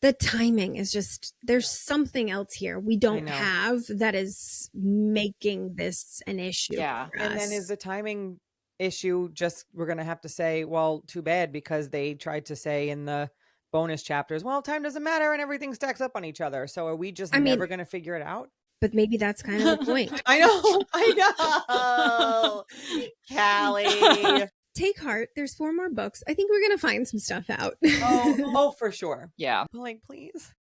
The timing is just, there's something else here we don't have that is making this an issue. Yeah. And then is the timing issue, just we're going to have to say, well, too bad, because they tried to say in the bonus chapters, well, time doesn't matter and everything stacks up on each other. So are we just never going to figure it out? But maybe that's kind of the point. I know. Callie. Take heart. There's 4 more books. I think we're going to find some stuff out. Oh, for sure. Yeah. Like, please.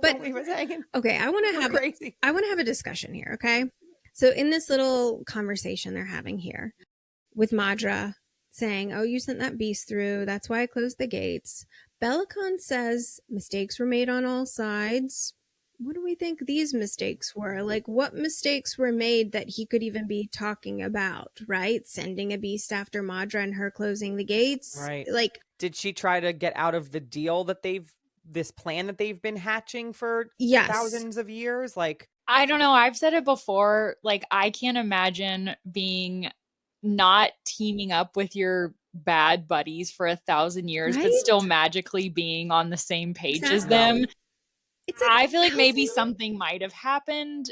But don't leave us hanging. Okay, I want to have a discussion here, okay? So in this little conversation they're having here with Madra saying, "Oh, you sent that beast through. That's why I closed the gates." Belicon says mistakes were made on all sides. What do we think these mistakes were? Like, what mistakes were made that he could even be talking about, right? Sending a beast after Madra and her closing the gates? Right. Like, did she try to get out of the deal that this plan that they've been hatching for thousands of years? Like, I don't know. I've said it before. Like, I can't imagine being not teaming up with your bad buddies for 1,000 years, but still magically being on the same page as them. I feel like maybe something might have happened,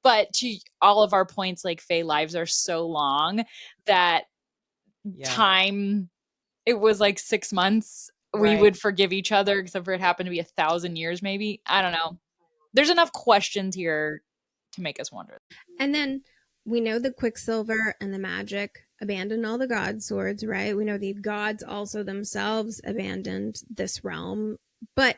but to all of our points, like, Fae lives are so long that time, it was like 6 months. We would forgive each other, except for it happened to be 1,000 years, maybe. I don't know. There's enough questions here to make us wonder. And then we know the Quicksilver and the magic abandoned all the god swords, right? We know the gods also themselves abandoned this realm. But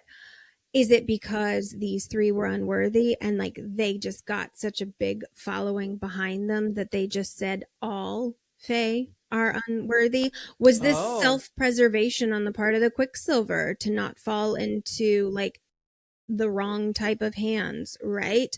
is it because these 3 were unworthy and like they just got such a big following behind them that they just said all Fae are unworthy? Was this self-preservation on the part of the Quicksilver to not fall into like the wrong type of hands, right?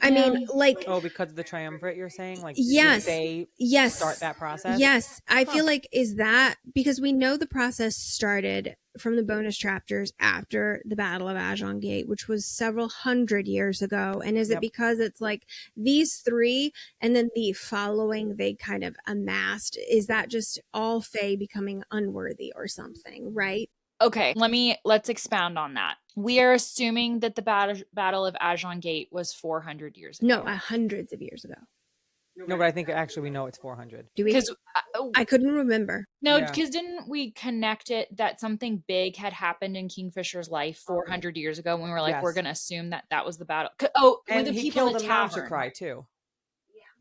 I mean, like, because of the triumvirate, you're saying? Like, yes, did they start that process? Yes. I feel like, is that because we know the process started from the bonus chapters after the Battle of Ajon Gate, which was several hundred years ago. And is it because it's like these 3 and then the following they kind of amassed? Is that just all Fae becoming unworthy or something, right? Okay, let's expound on that. We are assuming that the Battle of Ajon Gate was 400 years ago. No, hundreds of years ago. No, but I think actually we know it's 400. Do we? Because I couldn't remember. No, because didn't we connect it that something big had happened in Kingfisher's life 400 years ago when we were like, we're going to assume that was the battle. And the he people killed in the him tavern. Cry too.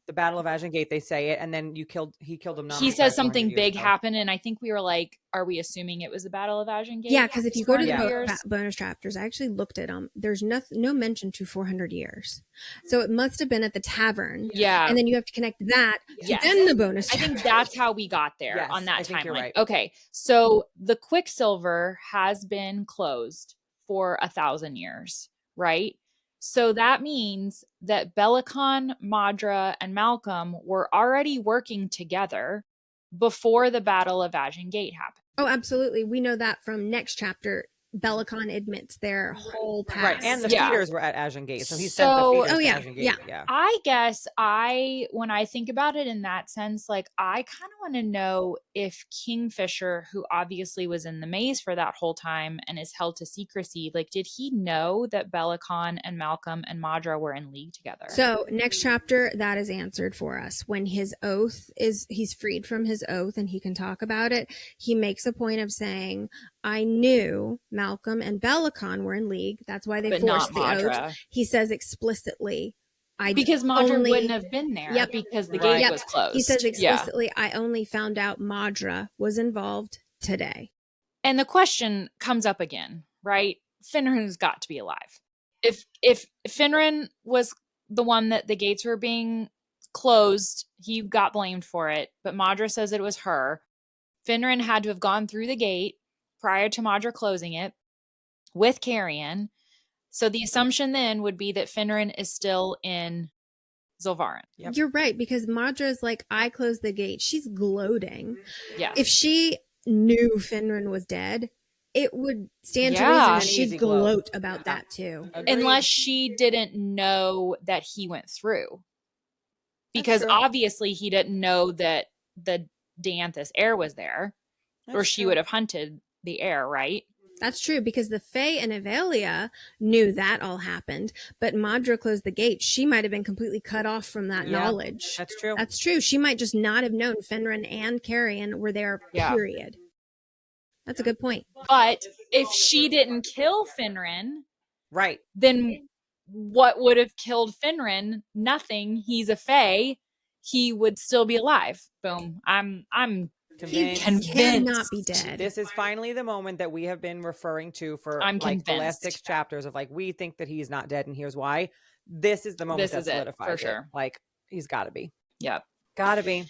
The Battle of Ajon Gate, they say it, and then he killed him. He says something big happened, and I think we were like, are we assuming it was the Battle of Ajon Gate? Yeah, because if you go to the bonus chapters, I actually looked at them. There's no mention to 400 years. So it must have been at the tavern. Yeah. And then you have to connect that to then the bonus chapters. I think that's how we got there on that timeline. Right. Okay, so the Quicksilver has been closed for 1,000 years, right? So that means that Belicon, Madra, and Malcolm were already working together before the Battle of Ajon Gate happened. Oh, absolutely. We know that from next chapter. Belicon admits their whole past. Right, and the feeders were at Ajon Gate, so he sent the feeders to Ajon Gate. Yeah. I guess when I think about it in that sense, like, I kind of want to know if Kingfisher, who obviously was in the maze for that whole time and is held to secrecy, like, did he know that Belicon and Malcolm and Madra were in league together? So next chapter, that is answered for us. When he's freed from his oath and he can talk about it, he makes a point of saying, I knew Malcolm and Belicon were in league. That's why they forced the oath. He says explicitly, because Madra wouldn't have been there because the gate was closed. He says explicitly, I only found out Madra was involved today. And the question comes up again, right? Finran's got to be alive. If Finran was the one that the gates were being closed, he got blamed for it. But Madra says it was her. Finran had to have gone through the gate prior to Madra closing it with Carrion. So the assumption then would be that Finran is still in Zilvarin. Yep. You're right, because Madra's like, I closed the gate. She's gloating. Yeah. If she knew Finran was dead, it would stand to reason that she'd gloat about that too. Agreed. Unless she didn't know that he went through. Because obviously he didn't know that the Dianthus heir was there. Or she would have hunted the heir, right? That's true, because the Fae and Avelia knew that all happened, but Madra closed the gate. She might have been completely cut off from that knowledge. That's true. That's true. She might just not have known Fenrir and Carrion were there, period. That's a good point. But if she didn't kill Fenrir, right, then what would have killed Fenrir? Nothing. He's a Fae. He would still be alive. Boom. I'm convinced. He cannot be dead. This is finally the moment that we have been referring to for I'm like the last convinced. 6 chapters of like, we think that he's not dead and here's why. This is the moment This that is it, solidifies for it. sure. Like, he's got to be. Yep. Got to be.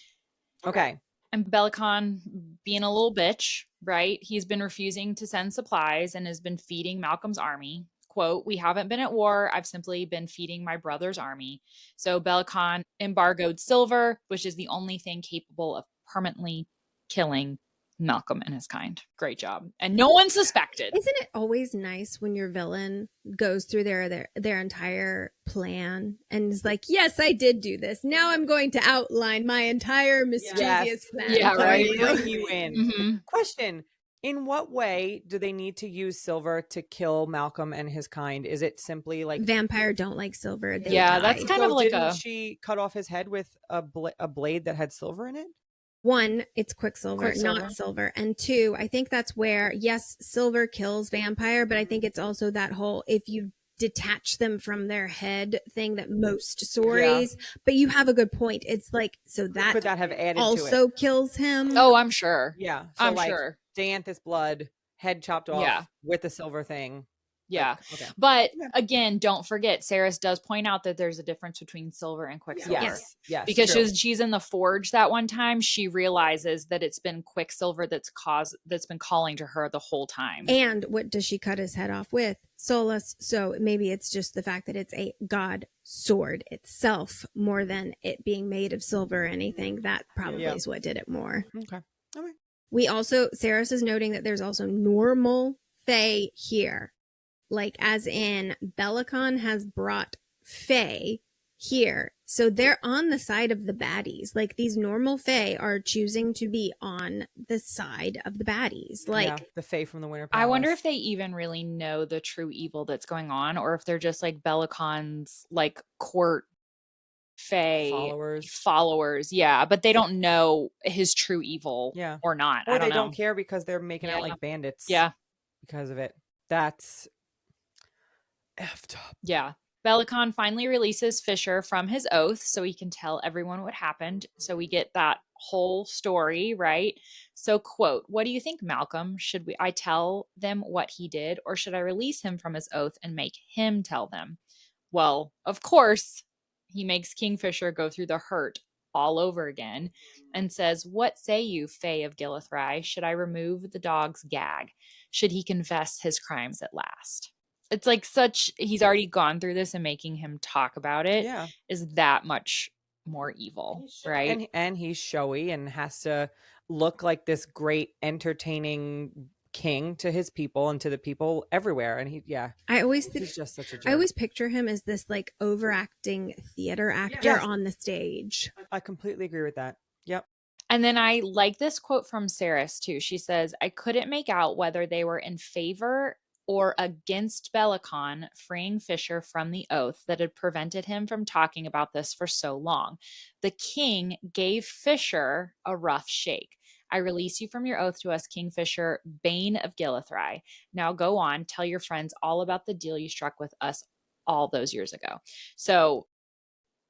Okay. And Belicon being a little bitch, right? He's been refusing to send supplies and has been feeding Malcolm's army. Quote, "We haven't been at war. I've simply been feeding my brother's army." So Belicon embargoed silver, which is the only thing capable of permanently killing Malcolm and his kind. Great job. And no one suspected. Isn't it always nice when your villain goes through their entire plan and is like, yes, I did do this. Now I'm going to outline my entire mischievous plan. Yeah, right. Bring you in. Mm-hmm. Question. In what way do they need to use silver to kill Malcolm and his kind? Is it simply like vampire don't like silver? They yeah, die. that's kind of like didn't she cut off his head with a blade that had silver in it? One, it's Quicksilver, not silver. And two, I think that's where, yes, silver kills vampire, but I think it's also that whole, if you detach them from their head thing that most stories, but you have a good point. It's like, so that could that have added also to it? Kills him. Oh, I'm sure. Yeah. So I'm like sure. Dianthus blood, head chopped off with the silver thing. Yeah. Like, okay. But again, don't forget, Saris does point out that there's a difference between silver and Quicksilver. Yes. Because she's in the forge that one time, she realizes that it's been Quicksilver that's been calling to her the whole time. And what does she cut his head off with? Solus. So maybe it's just the fact that it's a god sword itself more than it being made of silver or anything. That probably is what did it more. Okay. We also, Saris is noting that there's also normal Fae here. Like, as in, Belicon has brought Fae here. So they're on the side of the baddies. Like, these normal Fae are choosing to be on the side of the baddies. Like, the Fae from the Winter Palace. I wonder if they even really know the true evil that's going on, or if they're just like Belicon's like court Fae followers. Yeah, but they don't know his true evil or not. Or I don't they know. don't care because they're making out like bandits. Yeah. Because of it. That's effed up. Yeah. Belicon finally releases Fisher from his oath so he can tell everyone what happened. So we get that whole story, right? So, quote, "What do you think, Malcolm? Should I tell them what he did, or should I release him from his oath and make him tell them?" Well, of course, he makes Kingfisher go through the hurt all over again and says, "What say you, Fae of Gilithry? Should I remove the dog's gag? Should he confess his crimes at last?" It's like he's already gone through this, and making him talk about it is that much more evil, right? And he's showy and has to look like this great, entertaining king to his people and to the people everywhere. And he's just such a jerk. I always picture him as this like overacting theater actor on the stage. I completely agree with that. Yep. And then I like this quote from Saris too. She says, "I couldn't make out whether they were in favor or against Belicon freeing Fisher from the oath that had prevented him from talking about this for so long. The king gave Fisher a rough shake. I release you from your oath to us, Kingfisher, Bane of Gilithry. Now go on, tell your friends all about the deal you struck with us all those years ago." So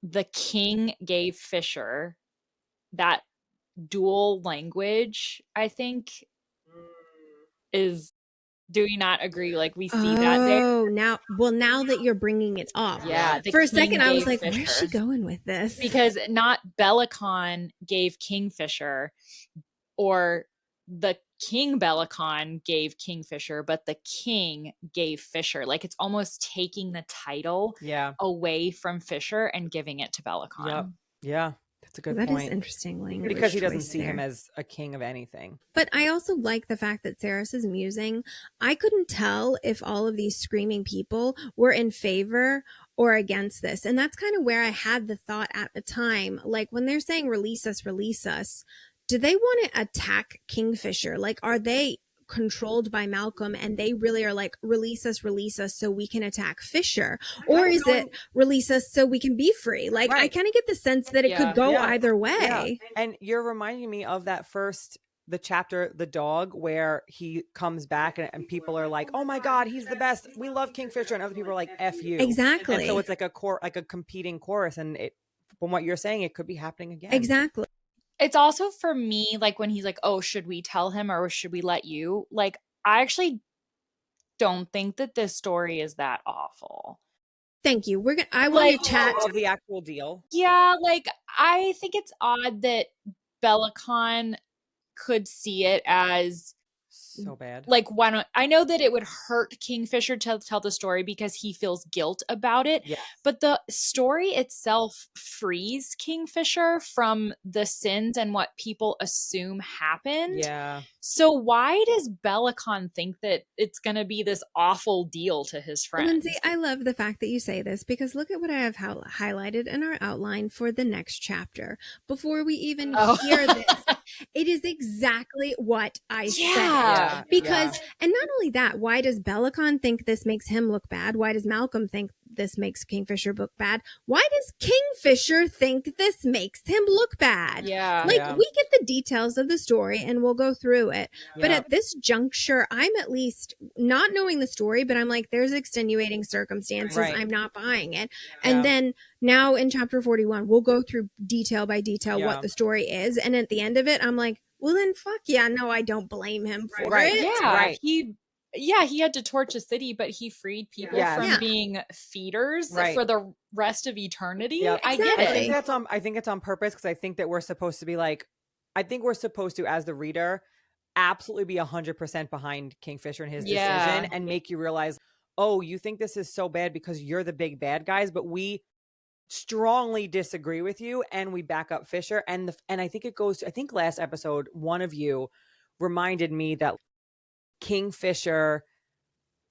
the king gave Fisher that dual language, I think, is... Do we not agree? Like, we see that there. Oh, now that you're bringing it up. Yeah. For a second, I was like, where's she going with this? Because not Belicon gave Kingfisher, or the King Belicon gave Kingfisher, but the king gave Fisher. Like, it's almost taking the title away from Fisher and giving it to Belicon. Yep. Yeah. That's a good point. That is interesting language. Because he doesn't see him as a king of anything. But I also like the fact that Saris is musing. I couldn't tell if all of these screaming people were in favor or against this. And that's kind of where I had the thought at the time. Like, when they're saying release us, do they want to attack Kingfisher? Like, are they controlled by Malcolm and they really are like, release us so we can attack Fisher? Or is it release us so we can be free? Like, I kind of get the sense that it could go either way. Yeah. And you're reminding me of that the chapter, The Dog, where he comes back and people are like, oh my God, he's the best. We love Kingfisher. And other people are like, F you. Exactly. And so it's like a competing chorus. And from what you're saying, it could be happening again. Exactly. It's also for me, like when he's like, oh, should we tell him or should we let you? Like, I actually don't think that this story is that awful. Thank you. I want to chat of the actual deal. Yeah, like I think it's odd that Bellicon could see it as so bad. Like, I know that it would hurt Kingfisher to tell the story because he feels guilt about it. Yes. But the story itself frees Kingfisher from the sins and what people assume happened. Yeah. So why does Bellicon think that it's going to be this awful deal to his friends? Lindsey, I love the fact that you say this because look at what I have highlighted in our outline for the next chapter. Before we even hear this, it is exactly what I said. Because, and not only that, why does Bellicon think this makes him look bad? Why does Malcolm think this makes Kingfisher look bad? Why does Kingfisher think this makes him look bad? Yeah. We get the details of the story and we'll go through it. Yeah. But at this juncture, I'm at least not knowing the story, but I'm like, there's extenuating circumstances. Right. I'm not buying it. And then now in chapter 41, we'll go through detail by detail what the story is. And at the end of it, I'm like, well, then fuck yeah. No, I don't blame him for it. Yeah. Right. He had to torch a city, but he freed people from being feeders for the rest of eternity. Yep. I get it. I think it's on purpose because I think that we're supposed to be like, I think we're supposed to, as the reader, absolutely be 100% behind Kingfisher and his decision and make you realize, oh, you think this is so bad because you're the big bad guys, but we strongly disagree with you and we back up Fisher. And I think it goes to, I think last episode, one of you reminded me that Kingfisher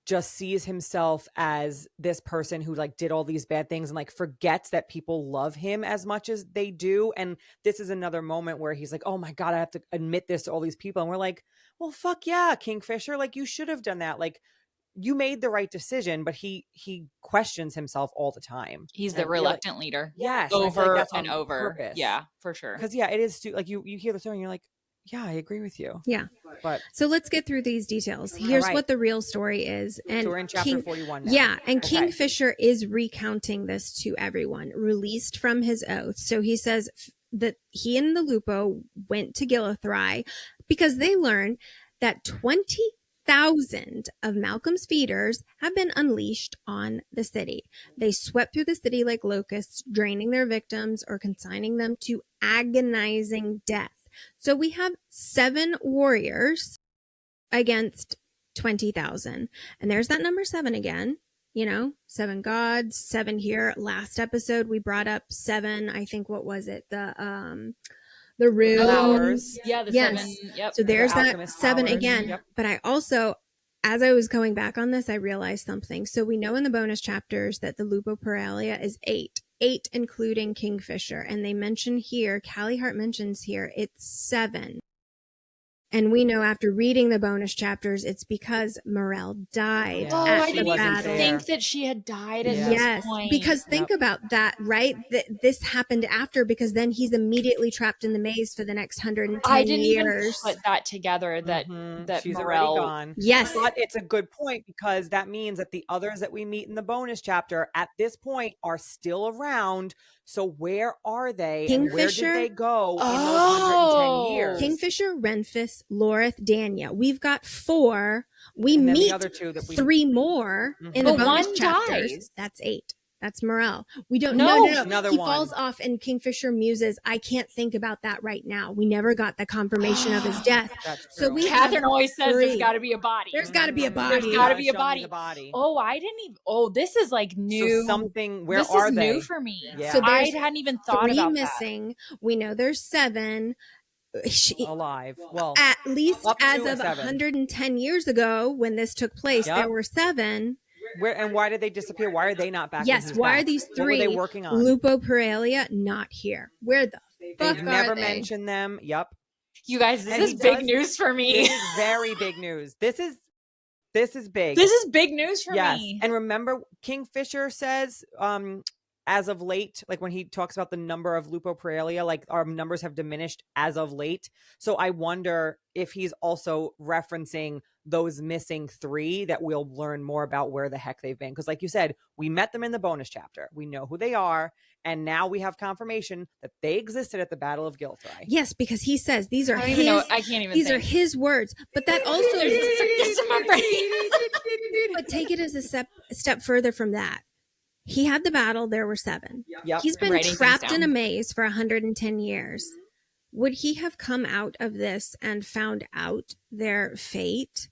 just sees himself as this person who like did all these bad things and like forgets that people love him as much as they do. And this is another moment where he's like, oh my God, I have to admit this to all these people. And we're like, well, fuck yeah, Kingfisher. Like you should have done that. Like you made the right decision, but he questions himself all the time. He's the reluctant leader. Yes. Over and over. Purpose. Yeah, for sure. Because it is like you hear the story and you're like, yeah, I agree with you. Yeah. But so let's get through these details. Here's what the real story is. And so we're in chapter 41 now. Yeah. And Kingfisher is recounting this to everyone, released from his oath. So he says that he and the Lupo went to Gilithry because they learned that 20,000 of Malcolm's feeders have been unleashed on the city. They swept through the city like locusts, draining their victims or consigning them to agonizing death. So we have 7 warriors against 20,000. And there's that number 7 again, 7 gods, 7 here. Last episode, we brought up 7. I think, what was it? The runes. Yeah, the 7. Yep. So there's that 7 again. Yep. But I also, as I was going back on this, I realized something. So we know in the bonus chapters that the Lupo Paralia is 8 including Kingfisher. And they mention here, Callie Hart mentions here, it's 7. And we know after reading the bonus chapters, it's because Morel died. Oh, I didn't even think that she had died at this point. Because think about that, right? This happened after, because then he's immediately trapped in the maze for the next 110 years. I didn't even put that together, that she's Morel... already gone. Yes. But it's a good point, because that means that the others that we meet in the bonus chapter at this point are still around. So where are they? Kingfisher? And where did they go in those 110 years? Kingfisher, Renfis, Lorith, Danya. We've got 4. We meet the other 2 that 3 more in the bonus chapters. Dies. That's 8. That's Morel. We don't know. No. Another he one. falls off and Kingfisher muses, I can't think about that right now. We never got the confirmation of his death. That's so true. Katharine always says there's got to be a body. There's got to be a body. There's got to be a body. Oh, I didn't even. Oh, this is like new. So something. Where this are is they? New for me. Yeah. So I hadn't even thought 3 about missing. We know there's 7. Alive. Well, at least as of 7. 110 years ago when this took place, there were 7. And why did they disappear? Why are they not back? Yes, why are these 3 what were they working on? Lupo Paralia not here? Where the fuck They've are never they? mentioned them. Yep. You guys, this And is he big does- news for me. This is very big news. This is big. This is big news for Yes. me. And remember, Kingfisher says, as of late, like when he talks about the number of Lupopraelia, like our numbers have diminished as of late. So I wonder if he's also referencing those missing 3 that we'll learn more about where the heck they've been. Because like you said, we met them in the bonus chapter. We know who they are. And now we have confirmation that they existed at the Battle of Gilthry. Yes, because he says these are I don't his. even know. I can't even. These are his words. But that also. It's in my brain. But take it as a step further from that. He had the battle. There were 7. Yep. He's been Writing things trapped in a down. maze for 110 years. Would he have come out of this and found out their fate?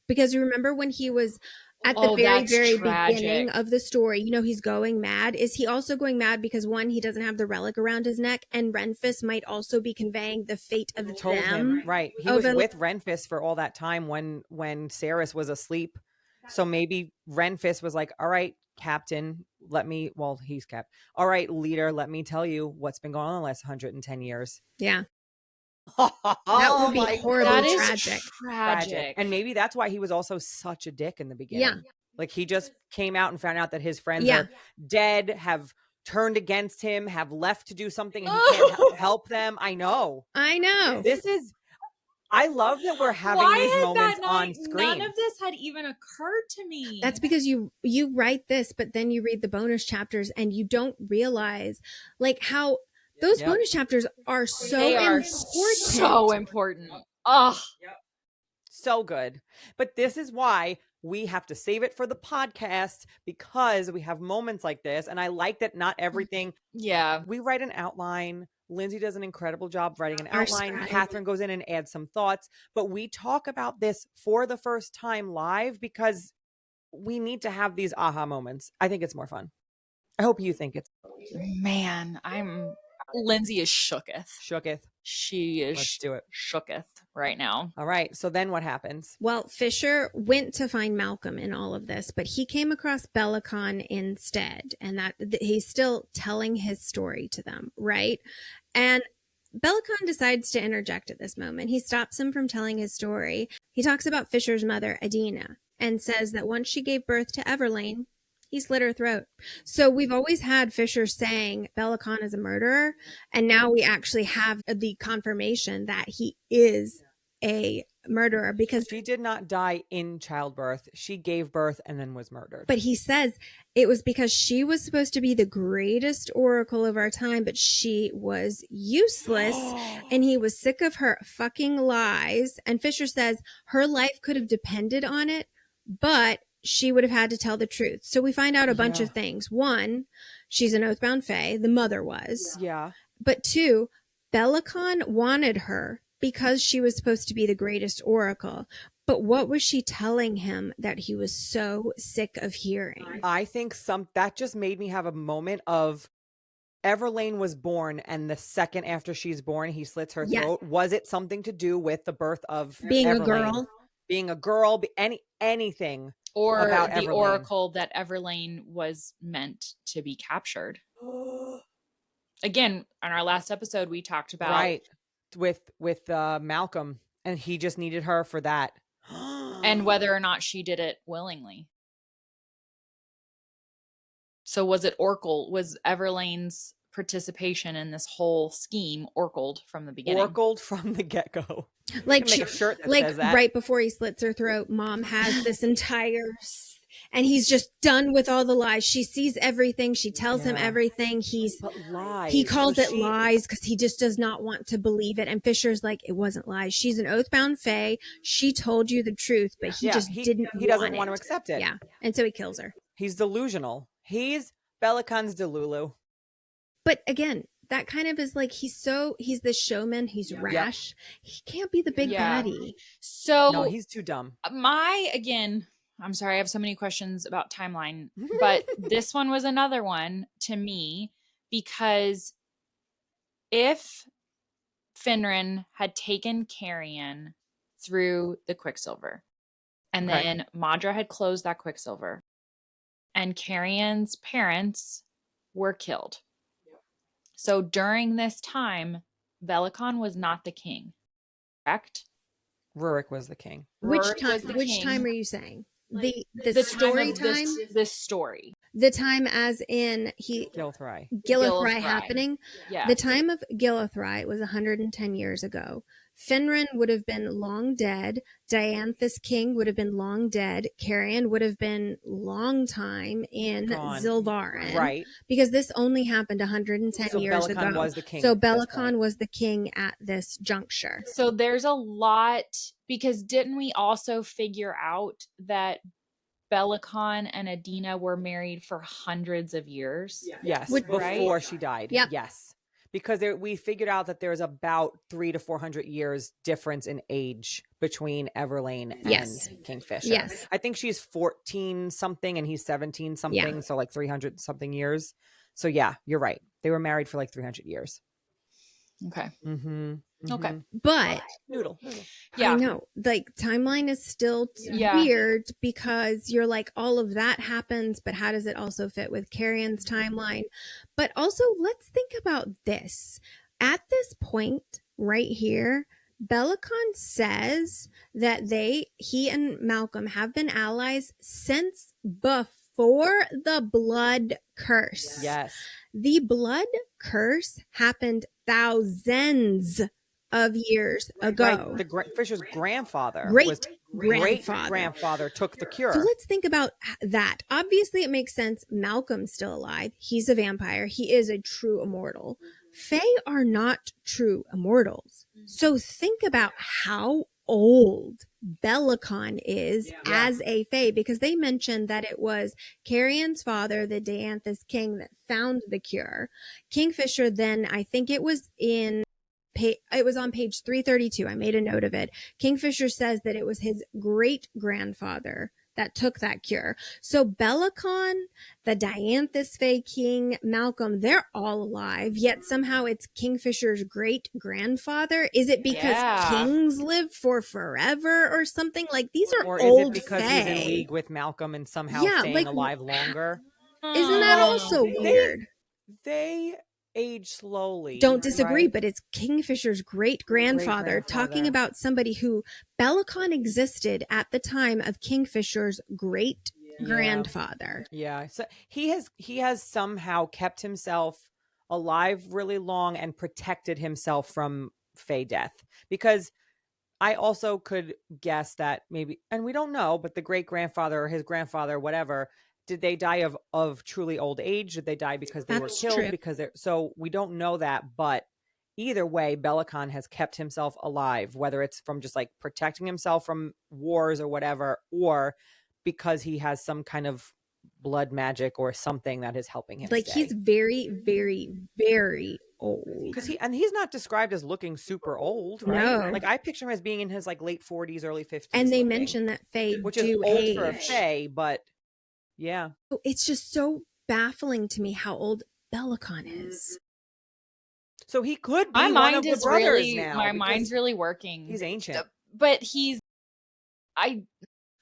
Because you remember when he was at the that's very tragic. beginning of the story, you know, he's going mad. Is he also going mad because, one, he doesn't have the relic around his neck, and Renfis might also be conveying the fate of Told them? him, right. He over- was with Renfis for all that time when Saris was asleep. So maybe Renfis was like, all right, Captain, he's Cap. All right, leader, let me tell you what's been going on the last 110 years. Yeah. That That would be horribly That is tragic. tragic. And maybe that's why he was also such a dick in the beginning. Yeah. Like he just came out and found out that his friends Yeah. are dead, have turned against him, have left to do something, and he can't help them. I know. I love that we're having Why these had moments that night, on screen. none of this had even occurred to me. That's because you write this, but then you read the bonus chapters and you don't realize like how those Yep. bonus chapters are so they are important. so important. Oh, So good. But this is why we have to save it for the podcast, because we have moments like this. And I like that not everything, yeah. we write an outline. Lindsey does an incredible job writing an Our outline. scribe. Katharine goes in and adds some thoughts. But we talk about this for the first time live because we need to have these aha moments. I think it's more fun. I hope you think it's Man, Lindsey is shooketh. shooketh. She is Let's do it. shooketh right now. All right. So then what happens? Well, Fisher went to find Malcolm in all of this, but he came across Bellicon instead, and that he's still telling his story to them, right? And Bellicon decides to interject at this moment. He stops him from telling his story. He talks about Fisher's mother, Adina, and says that once she gave birth to Everlane, he slit her throat. So we've always had Fisher saying Bellicon is a murderer, and now we actually have the confirmation that he is a murderer because She did not die in childbirth. She gave birth and then was murdered. but he says it was because she was supposed to be the greatest oracle of our time, but she was useless and he was sick of her fucking lies. And Fisher says her life could have depended on it, but she would have had to tell the truth. So we find out a bunch of things. One, she's an oathbound fae. The mother was. Yeah. But 2, Bellicon wanted her because she was supposed to be the greatest oracle. But what was she telling him that he was so sick of hearing? I think that just made me have a moment of Everlane was born, and the second after she's born, he slits her Yes. throat. Was it something to do with the birth of Being a Everlane? girl? Being a girl, anything. Or About the Everlane. oracle that Everlane was meant to be captured. Again, on our last episode, we talked about Right. With Malcolm, and he just needed her for that. and whether or not she did it willingly. So was Everlane's participation in this whole scheme oracled from the beginning? Oracled from the get-go. Like, Make a shirt that like says that. right before he slits her throat, Mom has this entire... And he's just done with all the lies. She sees everything. She tells him Yeah. everything. But lies. He calls So it lies because he just does not want to believe it. And Fisher's like, it wasn't lies. She's an oathbound fae. She told you the truth, but he just didn't. He doesn't want to it. accept it. Yeah, and so he kills her. He's delusional. He's Bellicon's Delulu. But again, that kind of is like he's the showman. He's rash. He can't be the big Yeah. baddie. So No, he's too dumb. I'm sorry, I have so many questions about timeline, but this one was another one to me because if Finran had taken Carrion through the Quicksilver and Okay. then Madra had closed that Quicksilver and Carrion's parents were killed. So during this time, Bellicon was not the king. correct? Rurik was the king. Which Rurik time? was the Which king. time are you saying? The The story of time? this story. The time as in Gilthrai. Gilithrai happening. Yes. The time of Gilithrai was 110 years ago. Finran would have been long dead. Dianthus King would have been long dead. Carrion would have been long time in Gone. Zilvarin. Right. Because this only happened 110 So years Belicon ago. was the king So at this Belicon point. was the king at this juncture. So there's a lot, because didn't we also figure out that Belicon and Adina were married for hundreds of years? Yes, Would- before Right? she died. Yep. Yes. Because we figured out that there's about 300 to 400 years difference in age between Everlane Yes. and Kingfisher. Yes. I think she's 14 something and he's 17 something. So like 300 something years. So yeah, you're right. They were married for like 300 years. Okay. Mm-hmm. Okay. But Noodle. I know, like, timeline is still weird because you're like, all of that happens, but how does it also fit with Carrion's timeline? But also, let's think about this. At this point right here, Belicon says that he and Malcolm have been allies since before the blood curse. Yes. The blood curse happened thousands of years ago. Right. Fisher's grandfather Great grandfather. Grandfather took the cure. So let's think about that. Obviously, it makes sense. Malcolm's still alive. He's a vampire. He is a true immortal. Fae are not true immortals. So think about how old Belicon is as a Fae, because they mentioned that it was Carrion's father, the Dianthus king, that found the cure. Kingfisher then, I think it was on page 332. I made a note of it. Kingfisher says that it was his great grandfather that took that cure. So Belicon, the Dianthus Fae king, Malcolm, they're all alive, yet somehow it's Kingfisher's great grandfather. Is it because kings live for forever or something? Like, these are or old is it because Fae. he's in league with Malcolm and somehow staying alive longer? Isn't that also weird? They age slowly. Don't disagree, right? but it's Kingfisher's great grandfather talking about somebody who Belicon existed at the time of Kingfisher's great grandfather. Yeah. So he has somehow kept himself alive really long and protected himself from Fae death, because I also could guess that maybe, and we don't know, but the great grandfather or his grandfather, whatever, did they die of truly old age? Did they die because they were killed? True. Because so we don't know that, but either way, Belicon has kept himself alive, whether it's from just like protecting himself from wars or whatever, or because he has some kind of blood magic or something that is helping him. Like, he's very, very, very old. Because he's not described as looking super old, right? No. Like, I picture him as being in his like late 40s, early 50s. And they looking, mention that Fae which do is old age. for a Fae, but yeah. It's just so baffling to me how old Belicon is. So he could be my one mind of the is brothers really now. my because mind's really working. He's ancient. But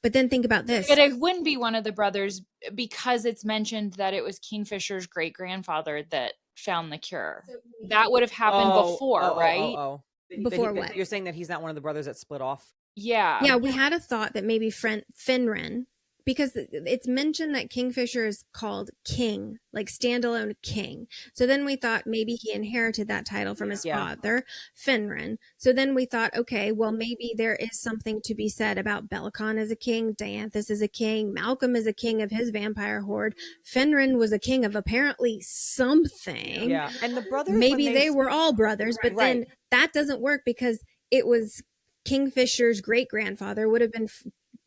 But then think about this. But it wouldn't be one of the brothers, because it's mentioned that it was Kingfisher's great grandfather that found the cure. That would have happened before, right? Before what? You're saying that he's not one of the brothers that split off? Yeah. Yeah, we had a thought that maybe Finran, because it's mentioned that Kingfisher is called king, like standalone king. So then we thought maybe he inherited that title from his father, Finran. So then we thought, okay, well, maybe there is something to be said about Belicon as a king, Dianthus is a king, Malcolm is a king of his vampire horde, Finran was a king of apparently something. Yeah, and the brothers, maybe they were all brothers, but then that doesn't work because it was Kingfisher's great grandfather would have been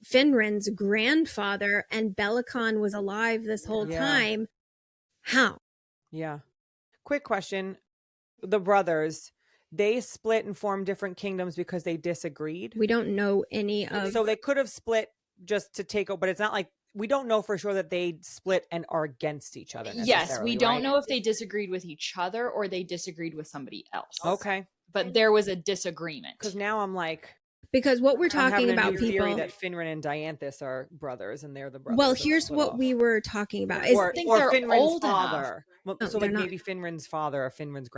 Finran's grandfather, and Belicon was alive this whole time. How? Yeah. Quick question. The brothers, they split and formed different kingdoms because they disagreed? We don't know any of... So they could have split just to take over, but it's not like, we don't know for sure that they split and are against each other. Yes, we don't know if they disagreed with each other or they disagreed with somebody else. Okay. But there was a disagreement. Because now I'm like... Because what we're I'm having talking a about, new theory people. that Finran and Dianthus are brothers, and they're the brothers. Well, that here's split what off. we were talking about. Or they're Finran's old enough. father. No, So they're like not. maybe Finran's father or Finran's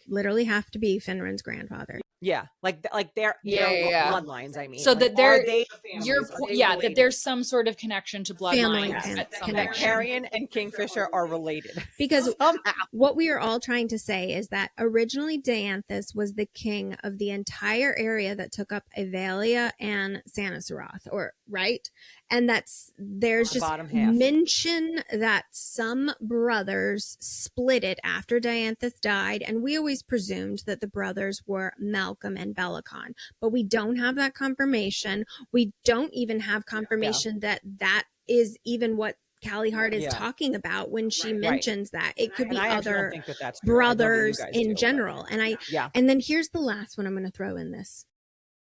Literally have to be Finran's grandfather. yeah, like their Yeah. bloodlines. I mean, So like, that they're are they your families? Are point, they yeah, related? that there's some sort of connection to Family bloodlines at some that connection. point. Carrion and Kingfisher are related Because somehow. what we are all trying to say is that originally Dianthus was the king of the entire area that took up Avalia and Sanasaroth, or right? And there's The just bottom half. mention that some brothers split it after Dianthus died, and we always presumed that the brothers were Malcolm and Bellicon, but we don't have that confirmation. We don't even have confirmation that is even what Callie Hart is talking about when she mentions that. It could be And I other don't think that that's true. I love that you brothers guys in do, but- general. And then here's the last one I'm going to throw in this.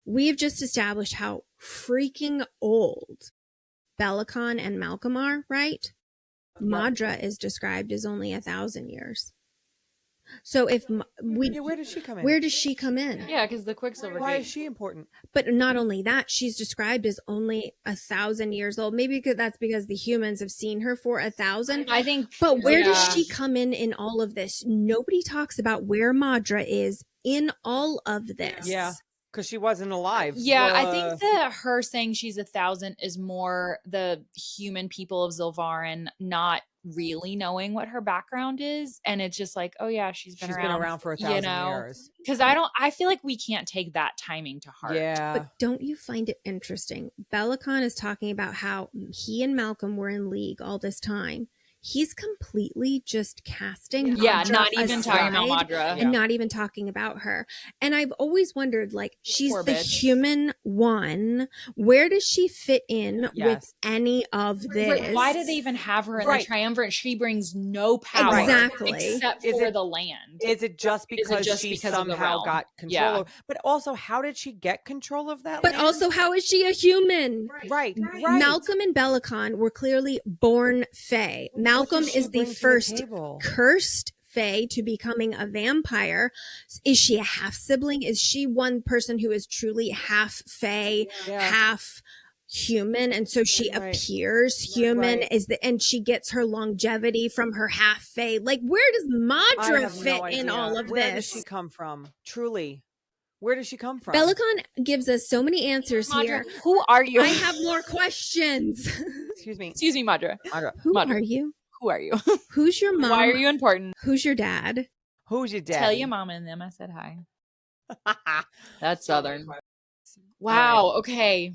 We have just established how freaking old Bellicon and Malcolm are, right? Madra is described as only 1,000 years. So if where does she come in? Where does she come in? Yeah, because the Quicksilver. Why is she important? But not only that, she's described as only 1,000 years old. Maybe that's because the humans have seen her for 1,000. I think. But where does she come in all of this? Nobody talks about where Madra is in all of this. Yeah, because she wasn't alive. Yeah, I think that her saying she's 1,000 is more the human people of Zilvarin not really knowing what her background is, and it's just like, oh yeah, she's been around for 1,000 years. Because I feel like we can't take that timing to heart. Yeah, but don't you find it interesting? Bellicon is talking about how he and Malcolm were in league all this time. He's completely just casting Madra not even aside talking about Madra and not even talking about her. And I've always wondered, like, she's Poor the bitch. human one. Where does she fit in with any of this? Why do they even have her in the triumvirate? She brings no power, Exactly, except for the land. Is it just because she somehow got control of? But also, how did she get control of that? But land? also, how is she a human? Right. Malcolm and Bellicon were clearly born Fae. Malcolm is the first cursed Fae to becoming a vampire. Is she a half sibling? Is she one person who is truly half Fae, half human, and so she appears human? And she gets her longevity from her half Fae. Like, where does Madra fit in all of this? Where does she come from? Truly. Where does she come from? Bellicon gives us so many answers here. Who are you? I have more questions. Excuse me, Madra. Who are you? Who are you? Who's your mom? Why are you important? Who's your dad? Who's your dad? Tell your mama and them I said hi. That's Southern. Wow. Okay.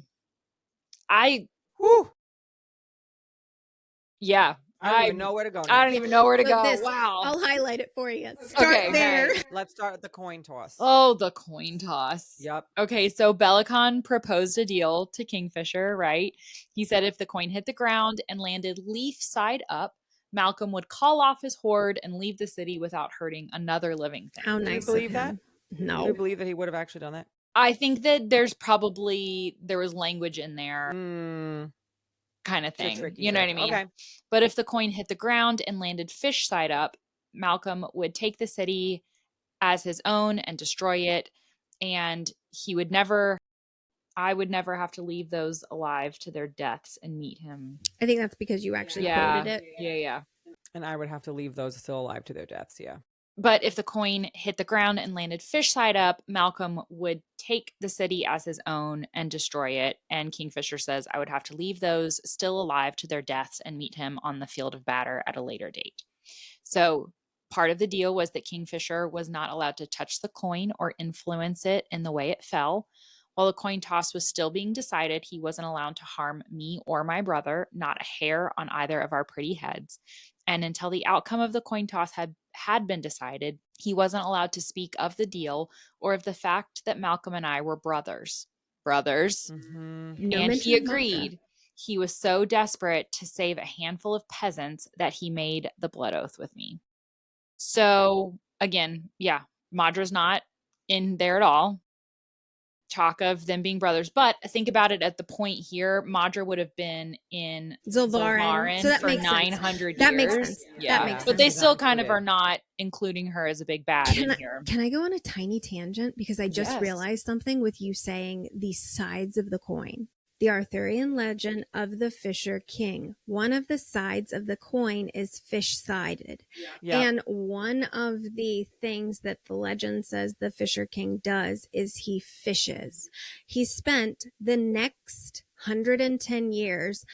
Yeah. I don't even know where to go. I don't even know where to go. This, wow. I'll highlight it for you. Start there. Okay. Let's start with the coin toss. Oh, the coin toss. Yep. Okay, so Bellicon proposed a deal to Kingfisher, right? He said if the coin hit the ground and landed leaf side up, Malcolm would call off his horde and leave the city without hurting another living thing. How nice. Do you believe that? No. Do you believe that he would have actually done that? I think that there was language in there. Kind of thing. You know what I mean? Okay. But if the coin hit the ground and landed fish side up, Malcolm would take the city as his own and destroy it. And I would never have to leave those alive to their deaths and meet him. I think that's because you actually quoted it. Yeah. And I would have to leave those still alive to their deaths. Yeah. But if the coin hit the ground and landed fish side up, Malcolm would take the city as his own and destroy it. And Kingfisher says, I would have to leave those still alive to their deaths and meet him on the field of battle at a later date. So part of the deal was that Kingfisher was not allowed to touch the coin or influence it in the way it fell. While the coin toss was still being decided, he wasn't allowed to harm me or my brother, not a hair on either of our pretty heads. And until the outcome of the coin toss had been decided, he wasn't allowed to speak of the deal or of the fact that Malcolm and I were brothers. Mm-hmm. And he agreed. He was so desperate to save a handful of peasants that he made the blood oath with me. So again, Madra's not in there at all. talk of them being brothers. But think about it at the point here, Madra would have been in Zilvarin. So that for makes 900 sense. That years. makes sense. Yeah. That makes but they sense. still kind of are not including her as a big bad in here. Can I go on a tiny tangent? Because I just Yes. realized something with you saying the sides of the coin. The Arthurian legend of the Fisher King. One of the sides of the coin is fish-sided. Yeah. And one of the things that the legend says the Fisher King does is he fishes. He spent the next 110 years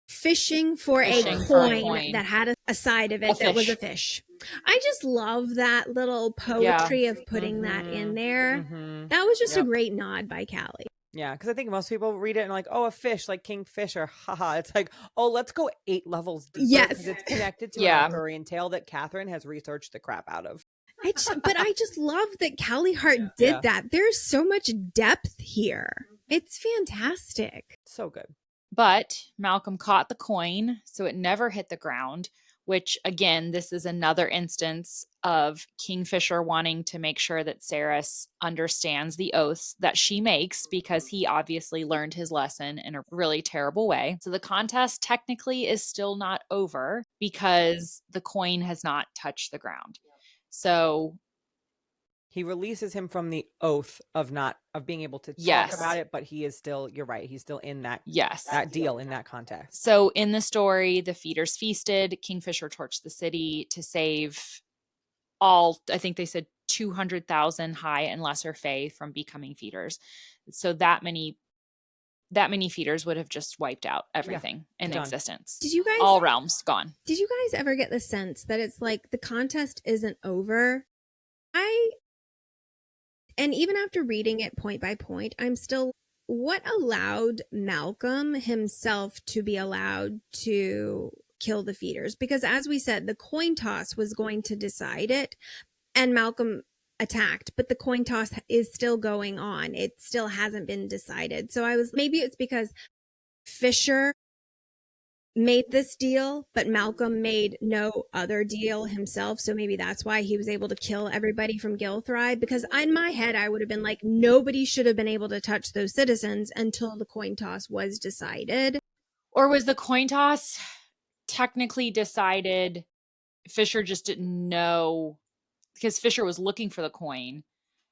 fishing for a coin that had a side of it that was a fish. I just love that little poetry of putting that in there. That was just a great nod by Callie. Yeah, because I think most people read it and like, oh, a fish, like kingfisher, haha. It's like, oh, let's go 8 levels deeper. Yes. Because it's connected to an Arthurian tale that Katharine has researched the crap out of. But I just love that Callie Hart did that. There's so much depth here. It's fantastic. So good. But Malcolm caught the coin, so it never hit the ground, which, again, this is another instance of Kingfisher wanting to make sure that Saris understands the oaths that she makes, because he obviously learned his lesson in a really terrible way. So the contest technically is still not over because the coin has not touched the ground. So he releases him from the oath of being able to talk about it, but he is still, you're right, he's still in that that deal in that context. So in the story, the feeders feasted, Kingfisher torched the city to save all, I think they said 200,000 high and lesser fae from becoming feeders. So that many feeders would have just wiped out everything in existence. Did you guys, all realms gone. Did you guys ever get the sense that it's like the contest isn't over? And even after reading it point by point, I'm still, what allowed Malcolm himself to be allowed to kill the feeders? Because as we said, the coin toss was going to decide it, and Malcolm attacked, but the coin toss is still going on. It still hasn't been decided. So maybe it's because Fisher made this deal, but Malcolm made no other deal himself. So maybe that's why he was able to kill everybody from Gilthry. Because in my head, I would have been like, nobody should have been able to touch those citizens until the coin toss was decided. Or was the coin toss technically decided? Fisher just didn't know, because Fisher was looking for the coin.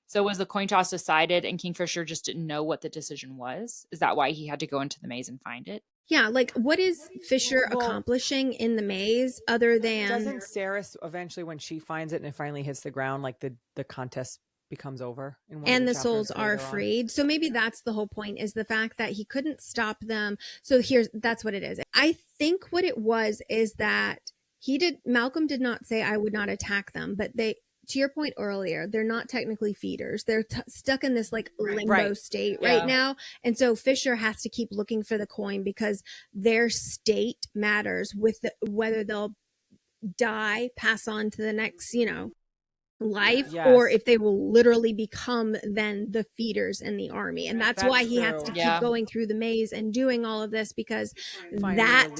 So was the coin toss decided and Kingfisher just didn't know what the decision was? Is that why he had to go into the maze and find it? Yeah, like what is Fisher accomplishing in the maze other than... Doesn't Saris eventually, when she finds it and it finally hits the ground, like the contest becomes over? And the souls are freed. So maybe that's the whole point, is the fact that he couldn't stop them. So that's what it is. I think what it was is that Malcolm did not say, I would not attack them, but to your point earlier, they're not technically feeders. They're stuck in this like limbo state right now. And so Fisher has to keep looking for the coin because their state matters with whether they'll die, pass on to the next, life, or if they will literally become then the feeders in the army. And that's why he has to keep going through the maze and doing all of this, because that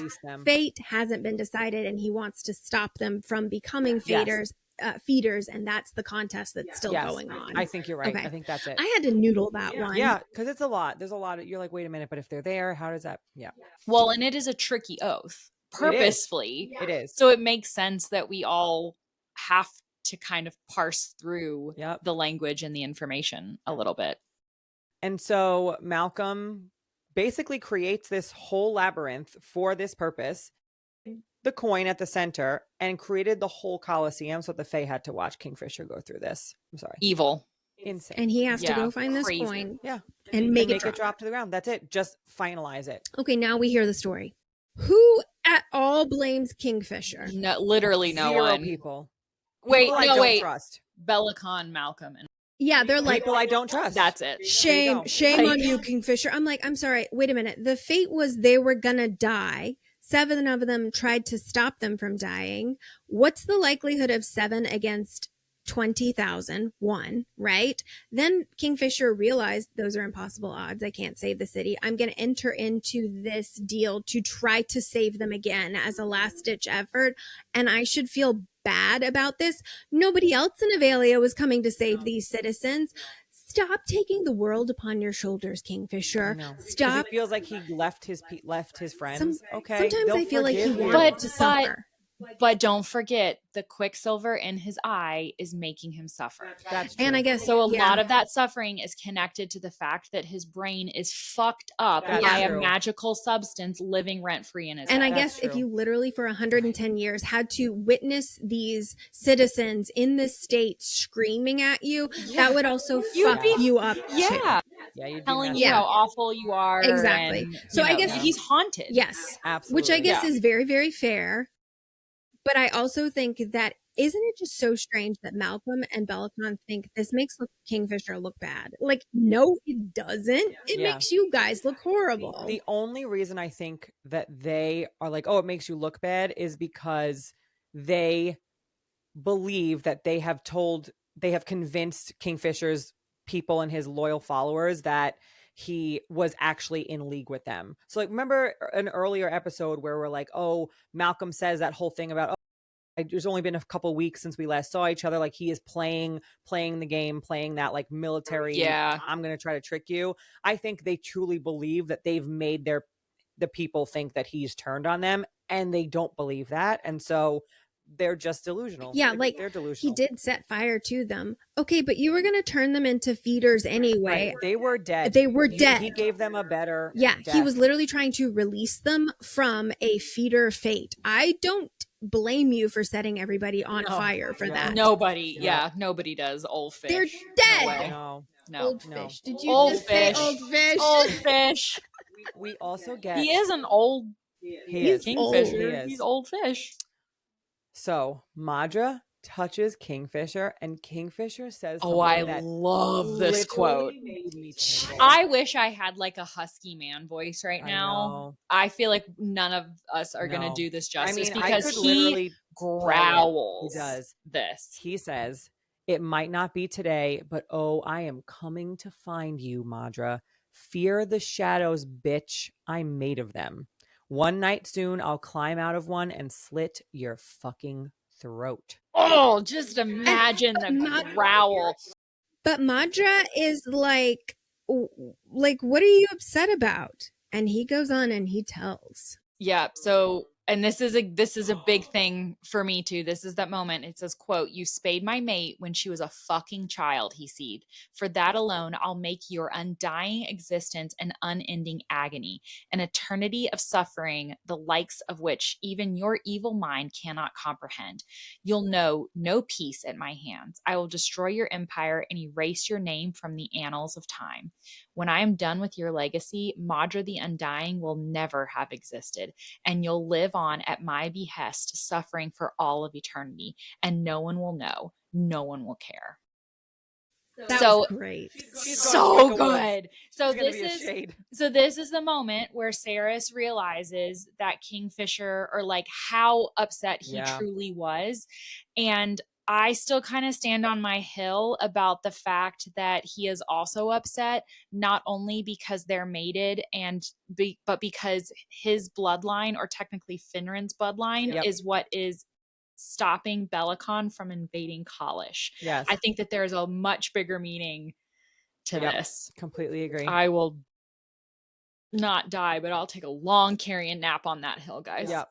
fate hasn't been decided and he wants to stop them from becoming feeders, and that's the contest that's still going on. I think you're right. Okay. I think that's it. I had to noodle that one. Yeah, because it's a lot. There's a lot of, you're like, wait a minute, but if they're there, how does that? Yeah. Well, and it is a tricky oath, purposefully. It is. So it makes sense that we all have to kind of parse through the language and the information a little bit. And so Malcolm basically creates this whole labyrinth for this purpose, the coin at the center, and created the whole Colosseum so the Fae had to watch Kingfisher go through this. I'm sorry. Evil. Insane. And he has to go find this coin. And make it drop to the ground. That's it. Just finalize it. Okay, now we hear the story. Who at all blames Kingfisher? No, literally no Zero one. people. Wait, no, trust. Belicon, Malcolm, and they're like, people I don't trust. That's it. Shame on you, Kingfisher. I'm like, I'm sorry. Wait a minute. The fate was they were gonna die. 7 of them tried to stop them from dying. What's the likelihood of 7 against 20,000? 1, right? Then Kingfisher realized those are impossible odds. I can't save the city. I'm going to enter into this deal to try to save them again as a last-ditch effort, and I should feel bad about this. Nobody else in Avelia was coming to save these citizens. Stop taking the world upon your shoulders, Kingfisher. Stop. He feels like he left his friends. Sometimes I feel like he forgive you. wants to suffer. But don't forget, the Quicksilver in his eye is making him suffer. That's true. And I guess so. A lot of that suffering is connected to the fact that his brain is fucked up by a magical substance living rent free in his head. And I guess if you literally for 110 years had to witness these citizens in this state screaming at you, that would also fuck you up. Yeah. Yeah, you're telling you how awful you are. Exactly. And, so I guess he's haunted. Yes. Absolutely. Which I guess is very, very fair. But I also think that isn't it just so strange that Malcolm and Bellicon think this makes Kingfisher look bad? Like, no, it doesn't. It makes you guys look horrible. The only reason I think that they are like, oh, it makes you look bad is because they believe that they have convinced Kingfisher's people and his loyal followers that he was actually in league with them. So like, remember an earlier episode where we're like, oh, Malcolm says that whole thing about, oh, there's only been a couple weeks since we last saw each other. Like he is playing the game, playing that like military. I'm going to try to trick you. I think they truly believe that they've made the people think that he's turned on them, and they don't believe that. And so they're just delusional. Yeah, like they're delusional. He did set fire to them. Okay, but you were going to turn them into feeders anyway. Right. They were dead. He gave them a better death. He was literally trying to release them from a feeder fate. I don't blame you for setting everybody on fire for that. Nobody. Yeah, nobody does. Old fish. They're dead. No. Old fish. Did you old just fish. say old fish? Old fish. We also get... He is an old... He's Kingfisher. He's old fish. So Madra touches Kingfisher, and Kingfisher says, "Oh, I love this quote. I wish I had like a husky man voice right now. I feel like none of us are going to do this justice because he growls. He does this. He says, "It might not be today, but oh, I am coming to find you, Madra. Fear the shadows, bitch. I'm made of them. One night soon, I'll climb out of one and slit your fucking throat." Oh, just imagine the growl. But Madra is like, what are you upset about? And he goes on and he tells. Yeah. So, and this is a big thing for me too. This is that moment. It says, quote, "You spayed my mate when she was a fucking child," he said. "For that alone, I'll make your undying existence an unending agony, an eternity of suffering, the likes of which even your evil mind cannot comprehend. You'll know no peace at my hands. I will destroy your empire and erase your name from the annals of time. When I am done with your legacy, Madra the Undying will never have existed, and you'll live on at my behest, suffering for all of eternity, and no one will know, no one will care." That was great. So good. So this is the moment where Sarris realizes that Kingfisher, or like how upset he truly was. And I still kind of stand on my hill about the fact that he is also upset, not only because they're mated but because his bloodline, or technically Finran's bloodline, is what is stopping Bellicon from invading Kalish. Yes. I think that there's a much bigger meaning to this. Completely agree. I will not die, but I'll take a long carrion nap on that hill, guys. Yep.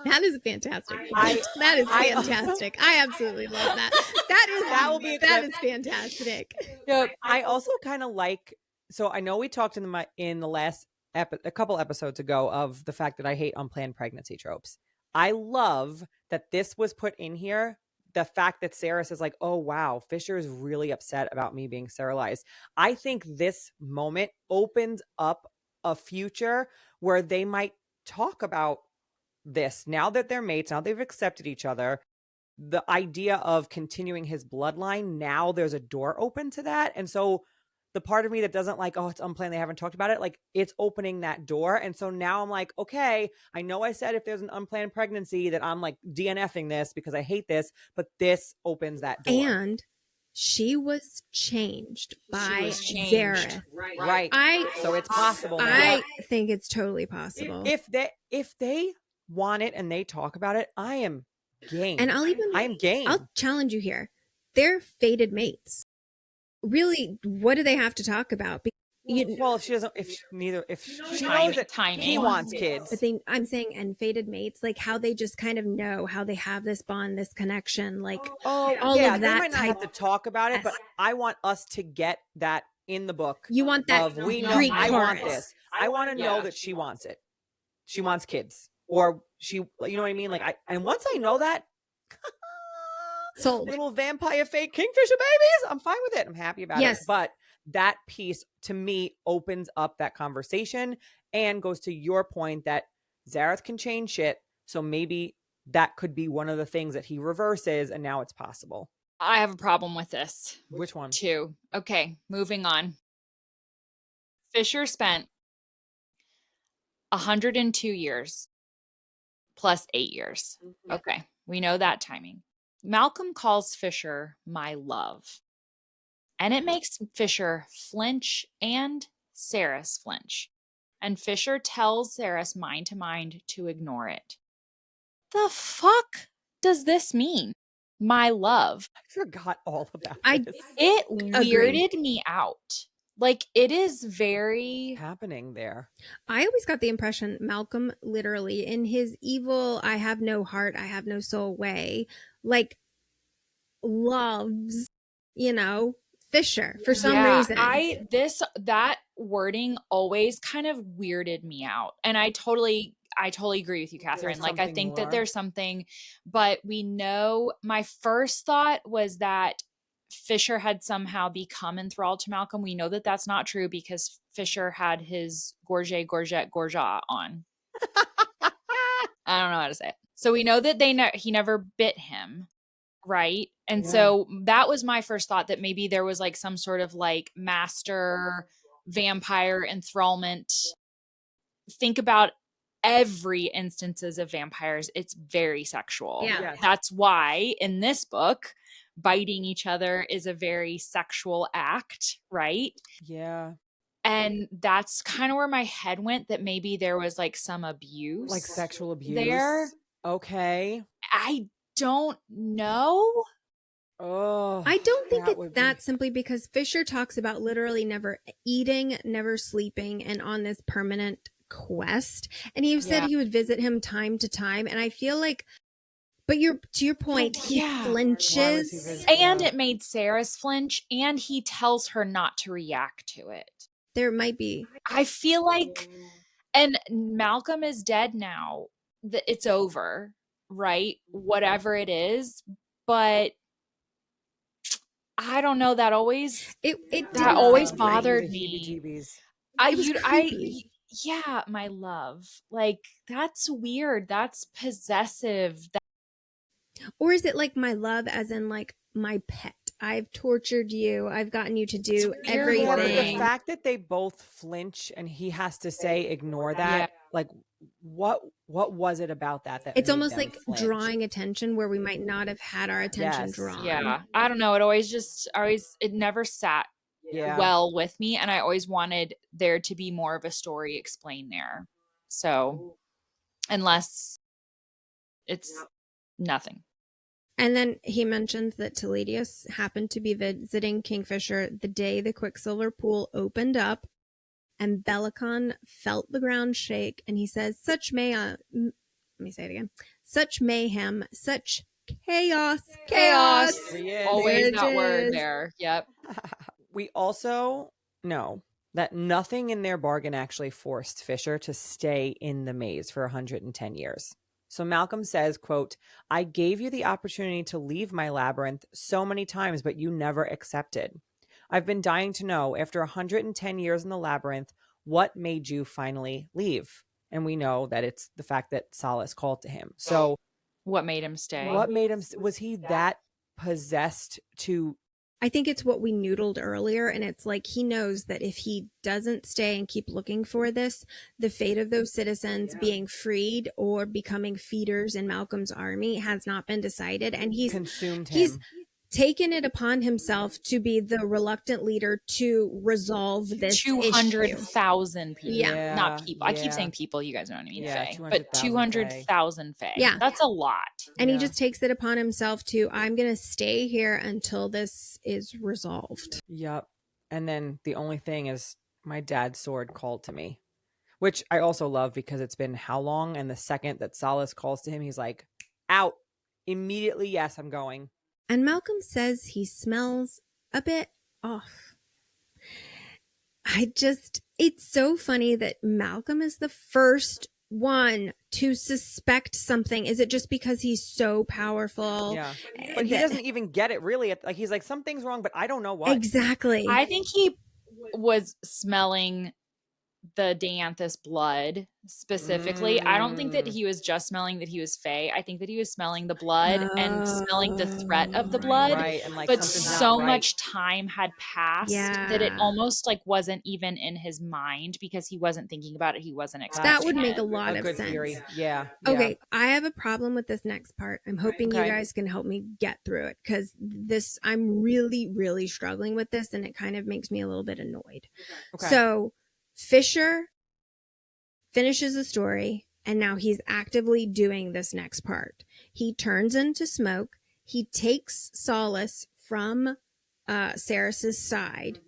That is fantastic. That is fantastic. I absolutely love that. That is fantastic. Yep. I also kind of like, so I know we talked in the last a couple episodes ago of the fact that I hate unplanned pregnancy tropes. I love that this was put in here. The fact that Sarris is like, oh, wow, Fisher is really upset about me being sterilized. I think this moment opens up a future where they might talk about this. Now that they're mates, now they've accepted each other, the idea of continuing his bloodline, now there's a door open to that. And so the part of me that doesn't like, oh, it's unplanned, they haven't talked about it, like it's opening that door. And so now I'm like, okay, I know I said if there's an unplanned pregnancy that I'm like DNFing this because I hate this, but this opens that door. And she was changed by Zareth. Right. So it's possible. I think it's totally possible. If they want it and they talk about it, I am game. And I am game. I'll challenge you here. They're fated mates. really, what do they have to talk about? Well, if she doesn't, if she knows that Timing. he wants kids, But I'm saying, and fated mates, like how they just kind of know how they have this bond, this connection, like all of they that might not have to talk about it, but I want us to get that in the book. You want that we know Greek I want chorus. this. I want to know that she wants it. She wants kids, or she, you know what I mean? Like and once I know that, Sold. little vampire fake kingfisher babies, I'm fine with it. I'm happy about it. But that piece to me opens up that conversation and goes to your point that Zareth can change shit. So maybe that could be one of the things that he reverses, and now it's possible. I have a problem with this. Which one? 2. Okay, moving on. Fisher spent 102 years plus 8 years. Okay, we know that timing. Malcolm calls Fisher my love. And it makes Fisher flinch and Saris flinch. And Fisher tells Saris mind to mind to ignore it. The fuck does this mean? My love. I forgot all about this. It weirded me out. Like, it is very happening there. I always got the impression Malcolm literally in his evil, I have no heart, I have no soul way, like loves, Fisher for some reason. That wording always kind of weirded me out. And I totally agree with you, Katharine. Like, I think that there's something, but we know my first thought was that Fisher had somehow become enthralled to Malcolm. We know that that's not true because Fisher had his gorget on. I don't know how to say it. So we know that he never bit him, right? And so that was my first thought, that maybe there was like some sort of like master vampire enthrallment. Think about every instances of vampires. It's very sexual. Yeah. That's why in this book, biting each other is a very sexual act, right? Yeah. And that's kind of where my head went, that maybe there was like some abuse. Like sexual abuse. There. Okay. I don't know. Oh, I don't think it's that simply because Fisher talks about literally never eating, never sleeping, and on this permanent quest. And he said he would visit him time to time. And I feel like, but to your point, he flinches. And it made Saris flinch, and he tells her not to react to it. There might be. I feel like, and Malcolm is dead now. It's over, right? Whatever it is. But I don't know. That always bothered me. Yeah, my love. Like, that's weird. That's possessive. Or is it like my love as in like my pet? I've tortured you. I've gotten you to do everything. Yeah, but the fact that they both flinch and he has to say, ignore that. Like, what was it about that it's almost like flinch? Drawing attention where we might not have had our attention drawn. Yeah. I don't know. It never sat well with me. And I always wanted there to be more of a story explained there. So unless it's nothing. And then he mentions that Teledius happened to be visiting Kingfisher the day the Quicksilver pool opened up, and Belicon felt the ground shake, and he says, such mayhem, such chaos. Always that word there. Yep. We also know that nothing in their bargain actually forced Fisher to stay in the maze for 110 years. So Malcolm says, quote, I gave you the opportunity to leave my labyrinth so many times, but you never accepted. I've been dying to know, after 110 years in the labyrinth, what made you finally leave? And we know that it's the fact that Solace called to him. So what made him stay? Was he that possessed to... I think it's what we noodled earlier, and it's like he knows that if he doesn't stay and keep looking for this, the fate of those citizens being freed or becoming feeders in Malcolm's army has not been decided, and he's consumed him. taken it upon himself to be the reluctant leader to resolve this issue. 200,000 people. Yeah. Not people. I keep yeah. saying people. You guys know what I mean. Yeah, Fae. 200,000 But 200,000 Fae. Yeah. That's a lot. And he Yeah. just takes it upon himself to, I'm going to stay here until this is resolved. Yep. And then the only thing is my dad's sword called to me, which I also love because it's been how long? And the second that Solace calls to him, he's like, out. Immediately, yes, I'm going. And Malcolm says he smells a bit off. It's so funny that Malcolm is the first one to suspect something. Is it just because he's so powerful? Yeah. But he doesn't even get it really. Like, he's like, something's wrong, but I don't know what. Exactly. I think he was smelling the Dianthus blood specifically. I don't think that he was just smelling that he was Fae. I think that he was smelling the blood and smelling the threat of the blood. Right. And like, But something's so not right. much time had passed that it Yeah. almost like wasn't even in his mind because he wasn't thinking about it. He wasn't That expecting would make it. a lot A of good sense. theory. Yeah. Okay, I have a problem with this next part. I'm hoping you Okay. guys can help me get through it because I'm really, really struggling with this and it kind of makes me a little bit annoyed. Okay. So Fisher finishes the story and now he's actively doing this next part. He turns into smoke. He takes Solace from Ceres's side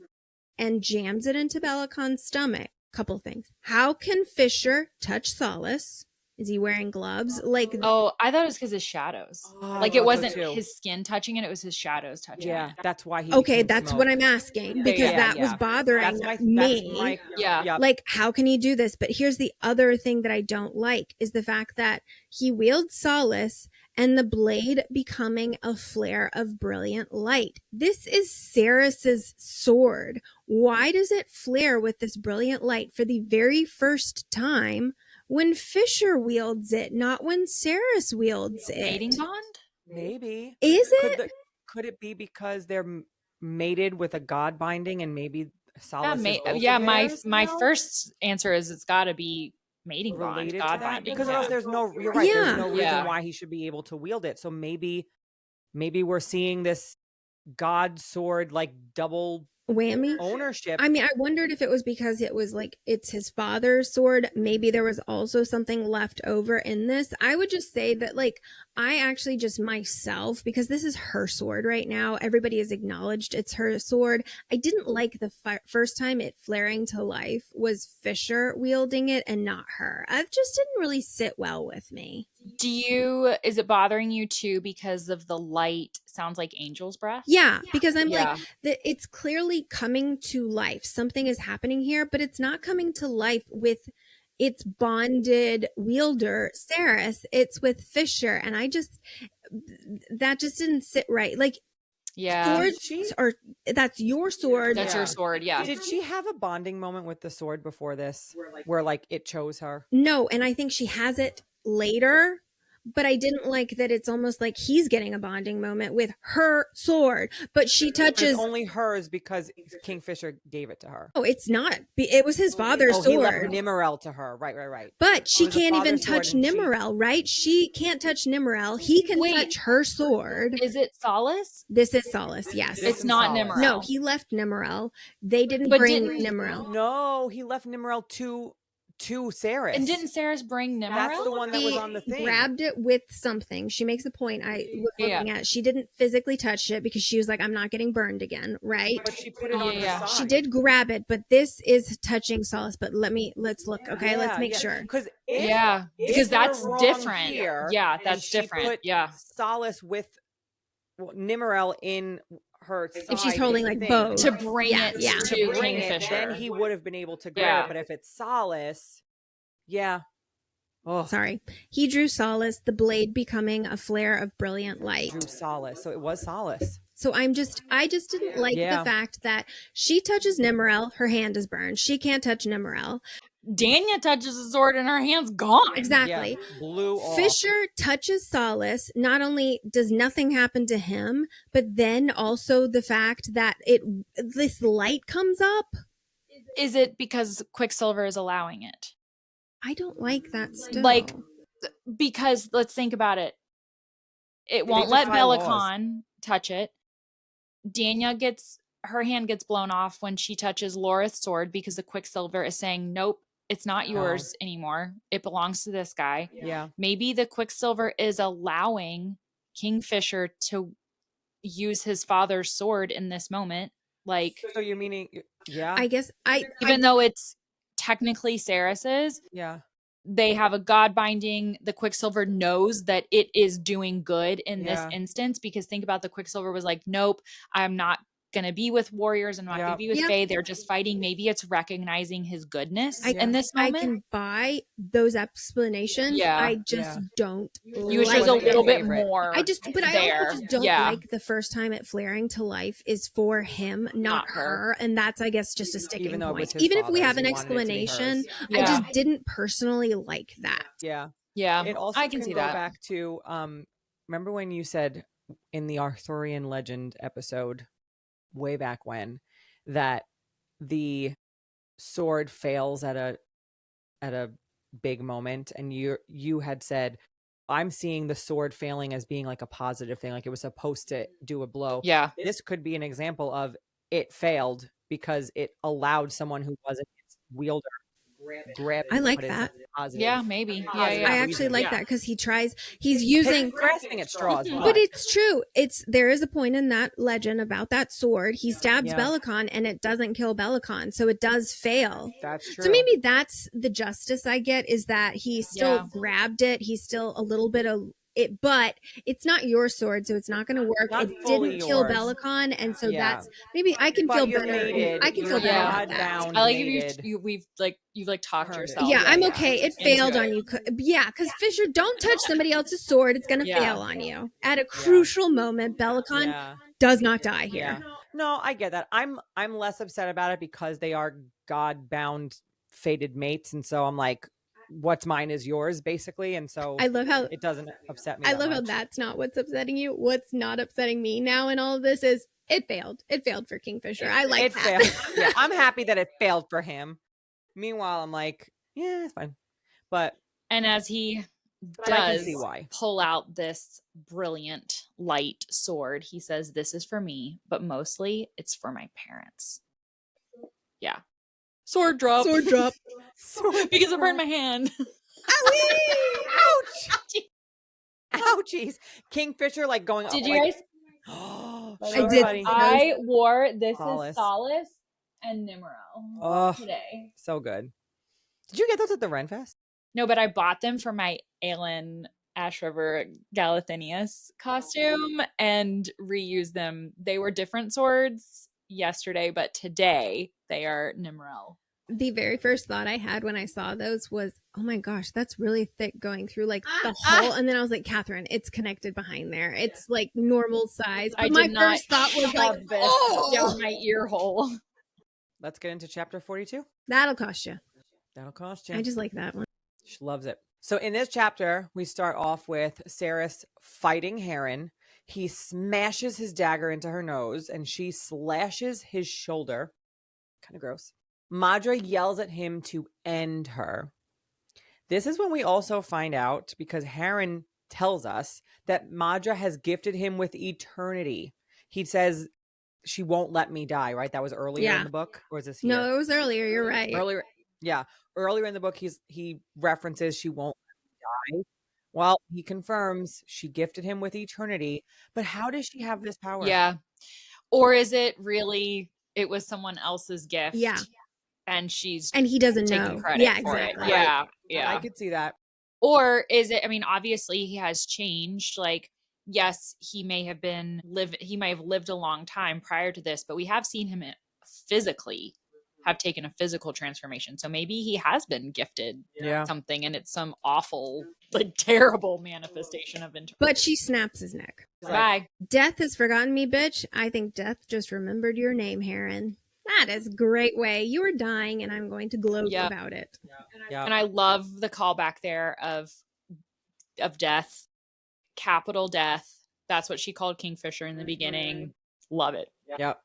and jams it into Belicon's stomach. Couple things. How can Fisher touch Solace? Is he wearing gloves? Like, Oh, I thought it was because his shadows. Oh, I Like it thought so wasn't too. his skin touching it; it was his shadows touching Yeah, it. that's why he okay, became that's smoke. what I'm asking because yeah, that was bothering me. Yeah. Yep. Like, how can he do this? But here's the other thing that I don't like is the fact that he wields Solace and the blade becoming a flare of brilliant light. This is Ceres's sword. Why does it flare with this brilliant light for the very first time when Fisher wields it, not when Ceres wields it? Mating bond? Maybe. Is it? Could it be because they're mated with a god binding and maybe Solace is both Yeah. of My theirs my now? first answer is it's got to be mating bond, Related god to that? binding. Because yeah. else there's no, you're right, Yeah. there's no reason Yeah. why he should be able to wield it. So maybe we're seeing this god sword like double Whammy? ownership. I mean, I wondered if it was because it was like it's his father's sword. Maybe there was also something left over in this. I would just say that, like, I actually just myself, because this is her sword right now, everybody has acknowledged it's her sword. I didn't like the first time it flaring to life was Fisher wielding it and not her. It just didn't really sit well with me. Is it bothering you too because of the light sounds like angel's breath? Yeah, because I'm Yeah. like, it's clearly coming to life. Something is happening here, but it's not coming to life with its bonded wielder, Ceres. It's with Fisher. And that just didn't sit right. Like, Yeah. swords are, that's your sword. That's your sword, yeah. Did she have a bonding moment with the sword before this where like it chose her? No, and I think she has it later. But I didn't like that it's almost like he's getting a bonding moment with her sword. But she But touches. it's only hers because Kingfisher gave it to her. Oh, it's not. It was his father's Oh, he left sword. Nimmerel to her. Right. But she It was a can't even father's sword touch and Nimmerel, right? She can't touch Nimmerel. He can Wait. touch her sword. Is it Solace? This is Solace, yes. This It's is not Solace. Nimmerel. No, he left Nimmerel. They didn't But bring didn't- Nimmerel. No, he left Nimmerel to Ceres. And didn't Ceres bring Nimmerel? That's the one that was He on the thing. grabbed it with something. She makes a point I was Yeah. looking at. She didn't physically touch it because she was like, I'm not getting burned again, right? But she put it on Yeah. the side. She did grab it, but this is touching Solace. But let's look, okay? Let's make sure. Because Because that's different. Here, Yeah, and that's she different. Put Yeah. Solace with Nimmerel in her If she's side holding thing. like bows. To bring Yeah, it yeah. to To bring it, Kingfisher. then he would have been able to grab Yeah. it. But if it's Solace, yeah. Oh, Sorry. He drew Solace, the blade becoming a flare of brilliant light. drew Solace. So it was Solace. So I just didn't like Yeah. the fact that she touches Nimmerel, her hand is burned. She can't touch Nimmerel. Danya touches the sword and her hand's gone. Exactly. Yeah, blew off. Fisher touches Solace. Not only does nothing happen to him, but then also the fact that this light comes up. Is it because Quicksilver is allowing it? I don't like that still. Like, because let's think about it. It won't let defy laws. Belicon touch it. Danya her hand gets blown off when she touches Lorith's sword because the Quicksilver is saying, nope, it's not yours anymore. It belongs to this guy. Yeah. Maybe the Quicksilver is allowing Kingfisher to use his father's sword in this moment. Like, so you're meaning, yeah, I guess even though it's technically Sarah's, yeah, they have a god binding. The Quicksilver knows that it is doing good in this instance, because think about, the Quicksilver was like, nope, I'm not going to be with warriors. I'm not going to be with Fae. They're just fighting. Maybe it's recognizing his goodness in this moment. I can buy those explanations. I just don't. You wish there's a little bit more. I also just don't like the first time at flaring to life is for him, not her. And that's, I guess, just a sticking point. Even if we have an explanation, I just didn't personally like that. Yeah. Yeah. It also I can see go that. back to, remember when you said in the Arthurian legend episode way back when that the sword fails at a big moment, and you had said, I'm seeing the sword failing as being like a positive thing, like it was supposed to do a blow. Yeah. This could be an example of it failed because it allowed someone who wasn't its wielder grab it. I like that. Yeah, maybe. I actually like that, because he's using grasping at straws, but it's true. There is a point in that legend about that sword. He stabs Bellicon and it doesn't kill Bellicon, so it does fail. That's true. So maybe that's the justice I get, is that he still grabbed it. He's still a little bit of it, but it's not your sword, so it's not going to work. It didn't kill Bellicon, and so that's maybe I can feel better. I can feel better about that. I like if you've talked to yourself. Yeah, I'm okay. It failed on you. Yeah, because Fisher, don't touch somebody else's sword. It's going to fail on you. At a crucial moment, Bellicon does not die here. No, I get that. I'm less upset about it because they are God-bound, fated mates, and so I'm like, what's mine is yours, basically. And so I love how it doesn't upset me. I love how that's not what's upsetting you. What's not upsetting me now in all of this is it failed. It failed for Kingfisher. I like that. Failed. Yeah, I'm happy that it failed for him. Meanwhile, I'm like, yeah, it's fine. And as he does pull out this brilliant light sword, he says, this is for me, but mostly it's for my parents. Yeah. Sword drop. Sword drop. Because it burned my hand. Ouch! Ouchies! Kingfisher going. Did you guys? I did. I wore this is Solace and Nimrel today. So good. Did you get those at the Renfest? No, but I bought them for my Aelin Ash River Galathinius costume and reused them. They were different swords yesterday, but today they are Nimrel. The very first thought I had when I saw those was, oh my gosh, that's really thick going through like the hole. And then I was like, Katharine, it's connected behind there. It's like normal size. But my first thought was like, down my ear hole. Let's get into chapter 42. That'll cost you. That'll cost you. I just like that one. She loves it. So in this chapter, we start off with Saris fighting Heron. He smashes his dagger into her nose and she slashes his shoulder. Kind of gross. Madra yells at him to end her. This is when we also find out, because Heron tells us that Madra has gifted him with eternity. He says, she won't let me die, right? That was earlier in the book? Or is this here? No, it was earlier. You're right. Earlier. Yeah. Earlier in the book, he references she won't let me die. Well, he confirms she gifted him with eternity. But how does she have this power? Yeah. Or is it really, it was someone else's gift? Yeah. And he doesn't know credit for exactly. It. Yeah. I could see that. Or is it, I mean, obviously he has changed. Like, yes, he may have lived a long time prior to this, but we have seen him physically have taken a physical transformation. So maybe he has been gifted something, and it's some awful, like terrible manifestation of interest. But she snaps his neck. Bye. Death has forgotten me, bitch. I think death just remembered your name, Heron. That is a great way. You are dying, and I'm going to gloat about it. Yeah. And I love the callback there of death, capital death. That's what she called Kingfisher in the beginning. Love it. Yep.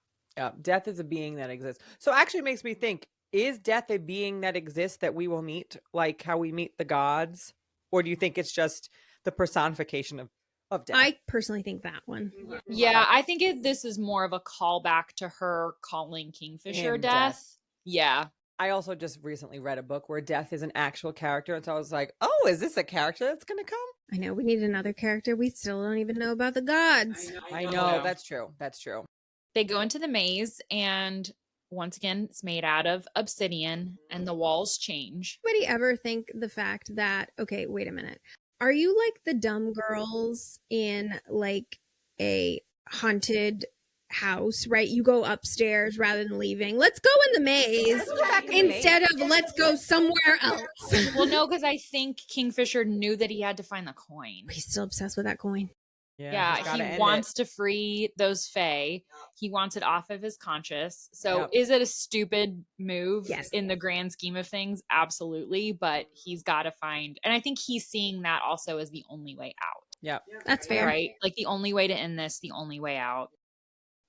Death is a being that exists. So actually it makes me think, is death a being that exists that we will meet, like how we meet the gods? Or do you think it's just the personification of of death. I personally think that one. Yeah, I think this is more of a callback to her calling Kingfisher Him death. Yeah. I also just recently read a book where death is an actual character. And so I was like, oh, is this a character that's going to come? I know we need another character. We still don't even know about the gods. I know. That's true. That's true. They go into the maze, and once again, it's made out of obsidian, and the walls change. Anybody ever think the fact that, okay, wait a minute. Are you like the dumb girls in like a haunted house, right? You go upstairs rather than leaving. Let's go in the maze instead of let's go somewhere else. Well, no, because I think Kingfisher knew that he had to find the coin. He's still obsessed with that coin. Yeah, he wants to free those fae. He wants it off of his conscience. So is it a stupid move? Yes. In the grand scheme of things? Absolutely. But he's got to find, and I think he's seeing that also as the only way out. Yeah. That's fair. Right? Like the only way to end this, the only way out.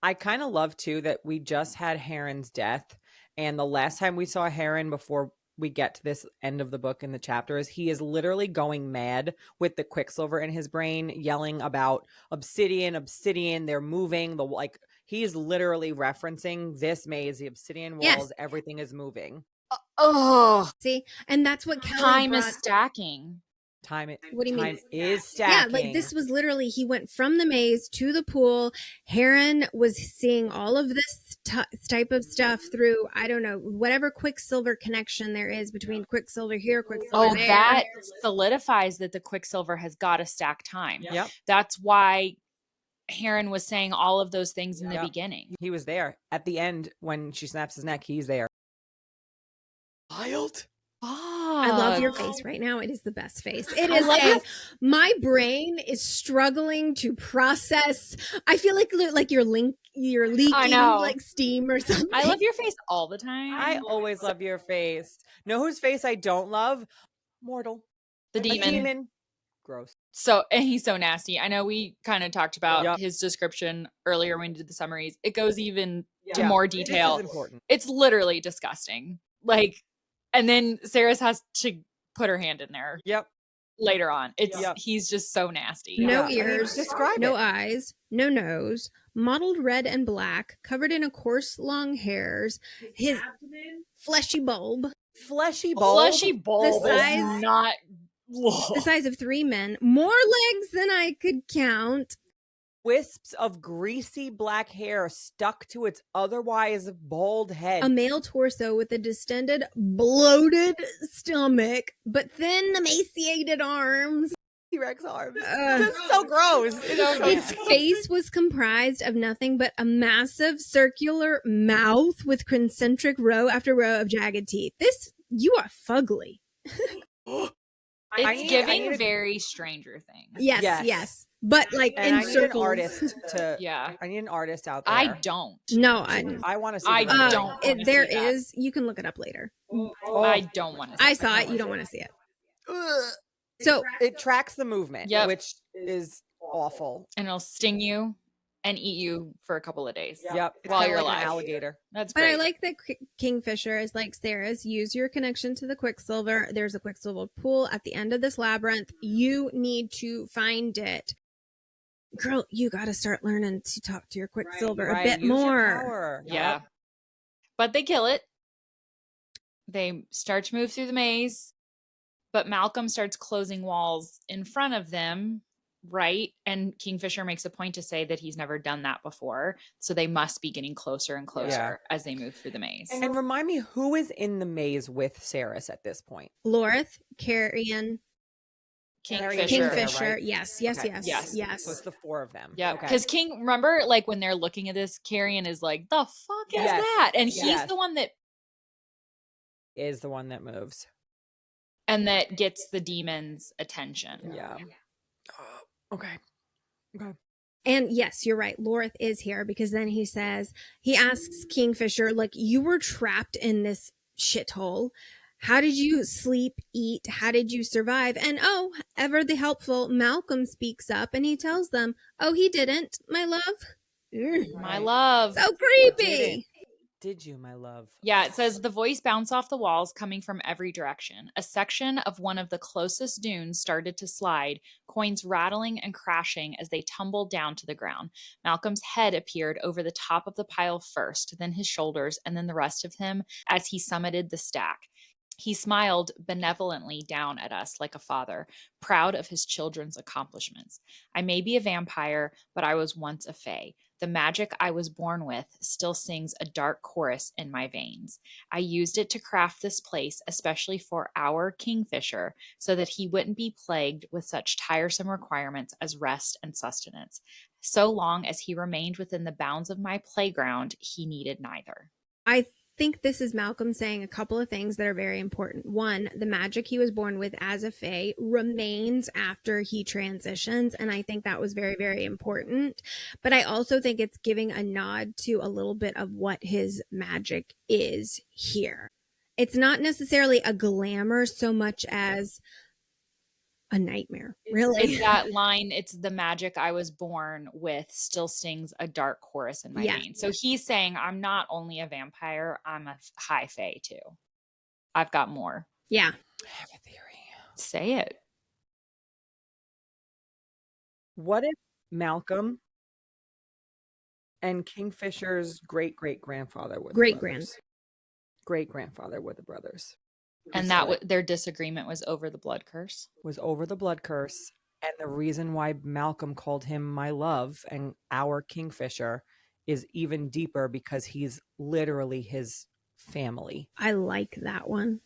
I kind of love too that we just had Heron's death. And the last time we saw Heron before we get to this end of the book in the chapters, he is literally going mad with the Quicksilver in his brain, yelling about obsidian, they're moving. He's literally referencing this maze, the obsidian walls, everything is moving. Oh, see, and that's what Callie time is stacking. What do you mean? Is stacking. Yeah, like this was literally, he went from the maze to the pool. Heron was seeing all of this type of stuff through, I don't know, whatever Quicksilver connection there is between Quicksilver here, Quicksilver there. That solidifies that the Quicksilver has got to stack time. Yep. That's why Heron was saying all of those things in the beginning. He was there. At the end, when she snaps his neck, he's there. Wild. I love your face right now. It is the best face. It is. My brain is struggling to process. I feel like you're leaking like steam or something. I love your face all the time. I always love your face. Know whose face I don't love? Morthil. The demon. Gross. So, and he's so nasty. I know we kind of talked about his description earlier when we did the summaries. It goes even to more detail. This is important. It's literally disgusting. Like, and then Sarah's has to put her hand in there. Later on. He's just so nasty. No ears, no eyes, no nose, mottled red and black, covered in a coarse long hairs. His fleshy bulb. Fleshy bulb The size, is not the size of 3 men. More legs than I could count. Wisps of greasy black hair stuck to its otherwise bald head. A male torso with a distended, bloated stomach, but thin, emaciated arms. T-Rex arms. This is so gross. Its face was comprised of nothing but a massive circular mouth with concentric row after row of jagged teeth. You are fugly. It's giving very Stranger Things. Yes. But like in I circles. I need an artist out there. I don't. No, I want to see. I don't. There is. You can look it up later. I don't want to. I saw it. You don't want to see it. So it tracks the movement, which is awful, and it'll sting you and eat you for a couple of days. Yep, while you're like alive. An alligator. That's but great. I like that Kingfisher is like Sarah's. Use your connection to the Quicksilver. There's a Quicksilver pool at the end of this labyrinth. You need to find it. Girl, you got to start learning to talk to your Quicksilver a bit more. Yeah. But they kill it. They start to move through the maze, but Malcolm starts closing walls in front of them, right? And Kingfisher makes a point to say that he's never done that before. So they must be getting closer and closer as they move through the maze. And remind me, who is in the maze with Saris at this point? Lorith, Carrion, Kingfisher. Right? Yes. So it's the 4 of them. Yeah. Because remember, like when they're looking at this, Carrion is like, the fuck is that? And he's the one that is the one that moves. And that gets the demon's attention. Yeah. Okay. And yes, you're right. Lorith is here because then he asks Kingfisher, like, you were trapped in this shithole. How did you sleep, eat? How did you survive? And ever the helpful Malcolm speaks up and he tells them, he didn't, my love. My love. So creepy. Did you, my love? Yeah, it says the voice bounced off the walls coming from every direction. A section of one of the closest dunes started to slide, coins rattling and crashing as they tumbled down to the ground. Malcolm's head appeared over the top of the pile first, then his shoulders, and then the rest of him as he summited the stack. He smiled benevolently down at us like a father, proud of his children's accomplishments. I may be a vampire, but I was once a fae. The magic I was born with still sings a dark chorus in my veins. I used it to craft this place, especially for our kingfisher, so that he wouldn't be plagued with such tiresome requirements as rest and sustenance. So long as he remained within the bounds of my playground, he needed neither. I think this is Malcolm saying a couple of things that are very important. One, the magic he was born with as a fae remains after he transitions, and I think that was very, very important. But I also think it's giving a nod to a little bit of what his magic is here. It's not necessarily a glamour so much as a nightmare, really. It's that line, it's the magic I was born with still stings a dark chorus in my veins. So he's saying, I'm not only a vampire, I'm a high fae too. I've got more. Yeah. I have a theory. Say it. What if Malcolm and Kingfisher's great-great-grandfather were the brothers? Great-grandfather were the brothers. And their disagreement was over the blood curse? Was over the blood curse. And the reason why Malcolm called him my love and our Kingfisher is even deeper because he's literally his family. I like that one.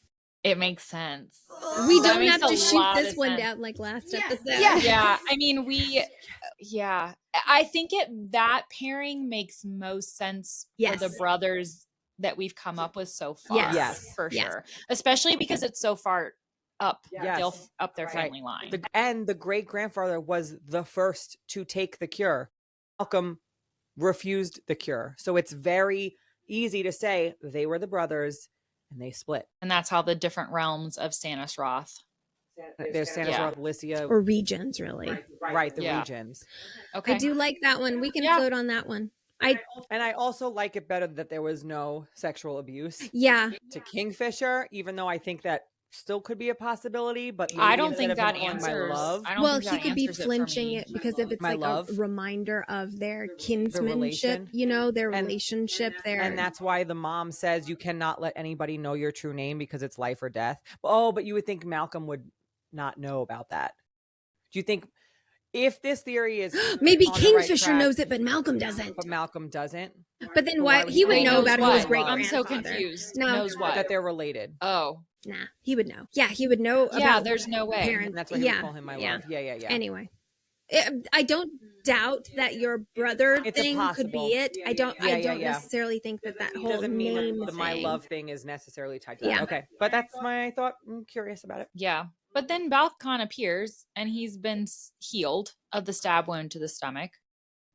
It makes sense. We don't have to shoot this one down like last episode. Yeah. I mean, I think that pairing makes most sense for the brothers that we've come up with so far. Yes. For sure. Especially because it's so far up, up their family line. And the great-grandfather was the first to take the cure. Malcolm refused the cure. So it's very easy to say they were the brothers and they split. And that's how the different realms of Stannis Roth. There's Stannis Roth, Lycia. Or regions, really. Right, the regions. Okay. I do like that one. We can float on that one. I also like it better that there was no sexual abuse. To Kingfisher, even though I think that still could be a possibility, but I don't think that answers my love. Well, he could be flinching it because if it's my like love, a reminder of their kinsmanship, their relationship there. And that's why the mom says you cannot let anybody know your true name because it's life or death. But you would think Malcolm would not know about that. Do you think if this theory is maybe Kingfisher knows it, but Malcolm doesn't? But Malcolm doesn't. But then why he would know about his great grandfather? I'm so confused. Knows what? That they're related. Oh. Nah, he would know. Yeah, he would know about there's no way. Parents. And that's why he would call him my love. Yeah. Anyway. I don't doubt that your brother thing could be it. I don't necessarily think that whole doesn't mean name the thing. my love thing is necessarily tied to that. Okay. But that's my thought. I'm curious about it. Yeah. But then Balthcon appears and he's been healed of the stab wound to the stomach.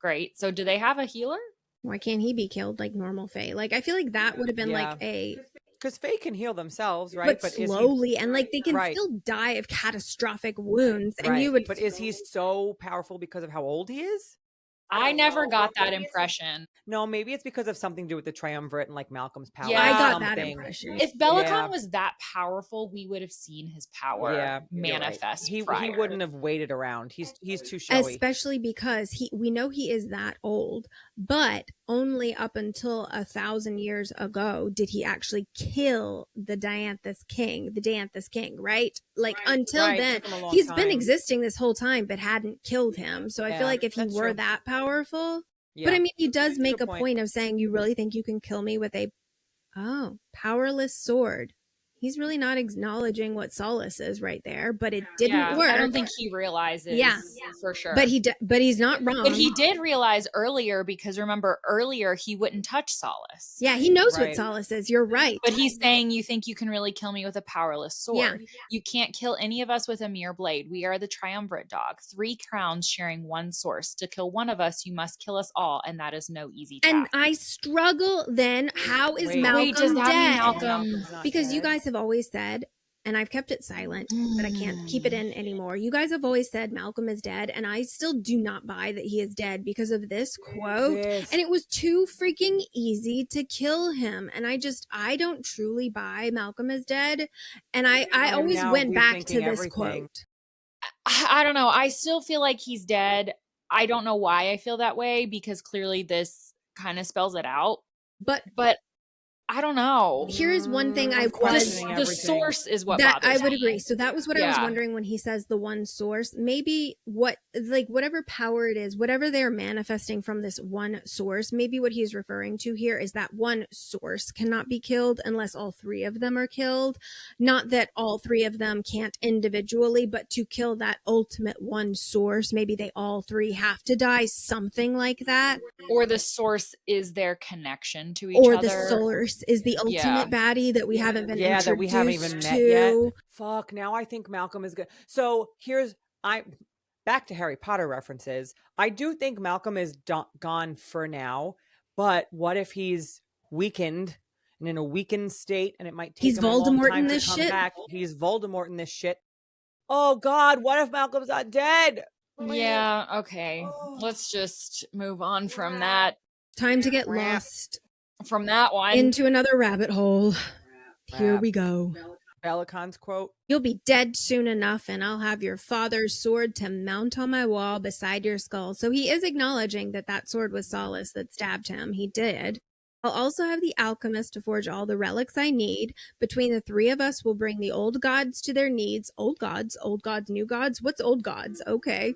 Great. So do they have a healer? Why can't he be killed like normal fae? Like, I feel like that would have been like a... Because fae can heal themselves, right? But slowly, and like they can still die of catastrophic wounds. And you would... But is he so powerful because of how old he is? I never got that impression. No, maybe it's because of something to do with the triumvirate and like Malcolm's power. Yeah, I got that impression. If Bellicon was that powerful, we would have seen his power manifest. Right. He wouldn't have waited around. He's too showy. Especially because we know he is that old, but only up until 1,000 years ago did he actually kill the Dianthus King, right? Like until then, he's been existing this whole time, but hadn't killed him. So I feel like if he were that powerful, but I mean, he does make a point of saying, you really think you can kill me with a powerless sword? He's really not acknowledging what solace is right there, but it didn't work. I don't think he realizes for sure. But he's not wrong. But he did realize earlier, because remember earlier he wouldn't touch solace. Yeah, he knows what solace is. You're right. But he's saying, you think you can really kill me with a powerless sword? You can't kill any of us with a mere blade. We are the triumvirate dog. 3 crowns sharing one source. To kill one of us, you must kill us all, and that is no easy task. And I struggle then. How is Malcolm dead? Because you guys have always said, and I've kept it silent, but I can't keep it in anymore. You guys have always said Malcolm is dead, and I still do not buy that he is dead because of this quote. And it was too freaking easy to kill him. And I don't truly buy Malcolm is dead. And I always went back to this quote. I don't know. I still feel like he's dead. I don't know why I feel that way, because clearly this kind of spells it out. But I don't know. Here's one thing the source is what that bothers I would me. agree. So that was what I was wondering when he says the one source. Maybe whatever power it is, whatever they're manifesting from this one source, maybe what he's referring to here is that one source cannot be killed unless all three of them are killed. Not that all three of them can't individually, but to kill that ultimate one source, maybe they all three have to die, something like that. Or the source is their connection to each other. Or the source is the ultimate baddie that we haven't been introduced that we haven't even met yet. Fuck, now I think Malcolm is good. So back to Harry Potter references. I do think Malcolm is gone for now, but what if he's weakened and in a weakened state, and it might take him a long time to come back? He's Voldemort in this shit. Oh God, what if Malcolm's not dead? Yeah, okay. Let's just move on from that. Time to get lost from that one into another rabbit hole. Here we go. Belicon's quote: "You'll be dead soon enough, and I'll have your father's sword to mount on my wall beside your skull." So he is acknowledging that sword was Solace that stabbed him. He did. "I'll also have the alchemist to forge all the relics I need. Between the three of us, we'll bring the old gods to their needs." Old gods, new gods? What's old gods? Okay.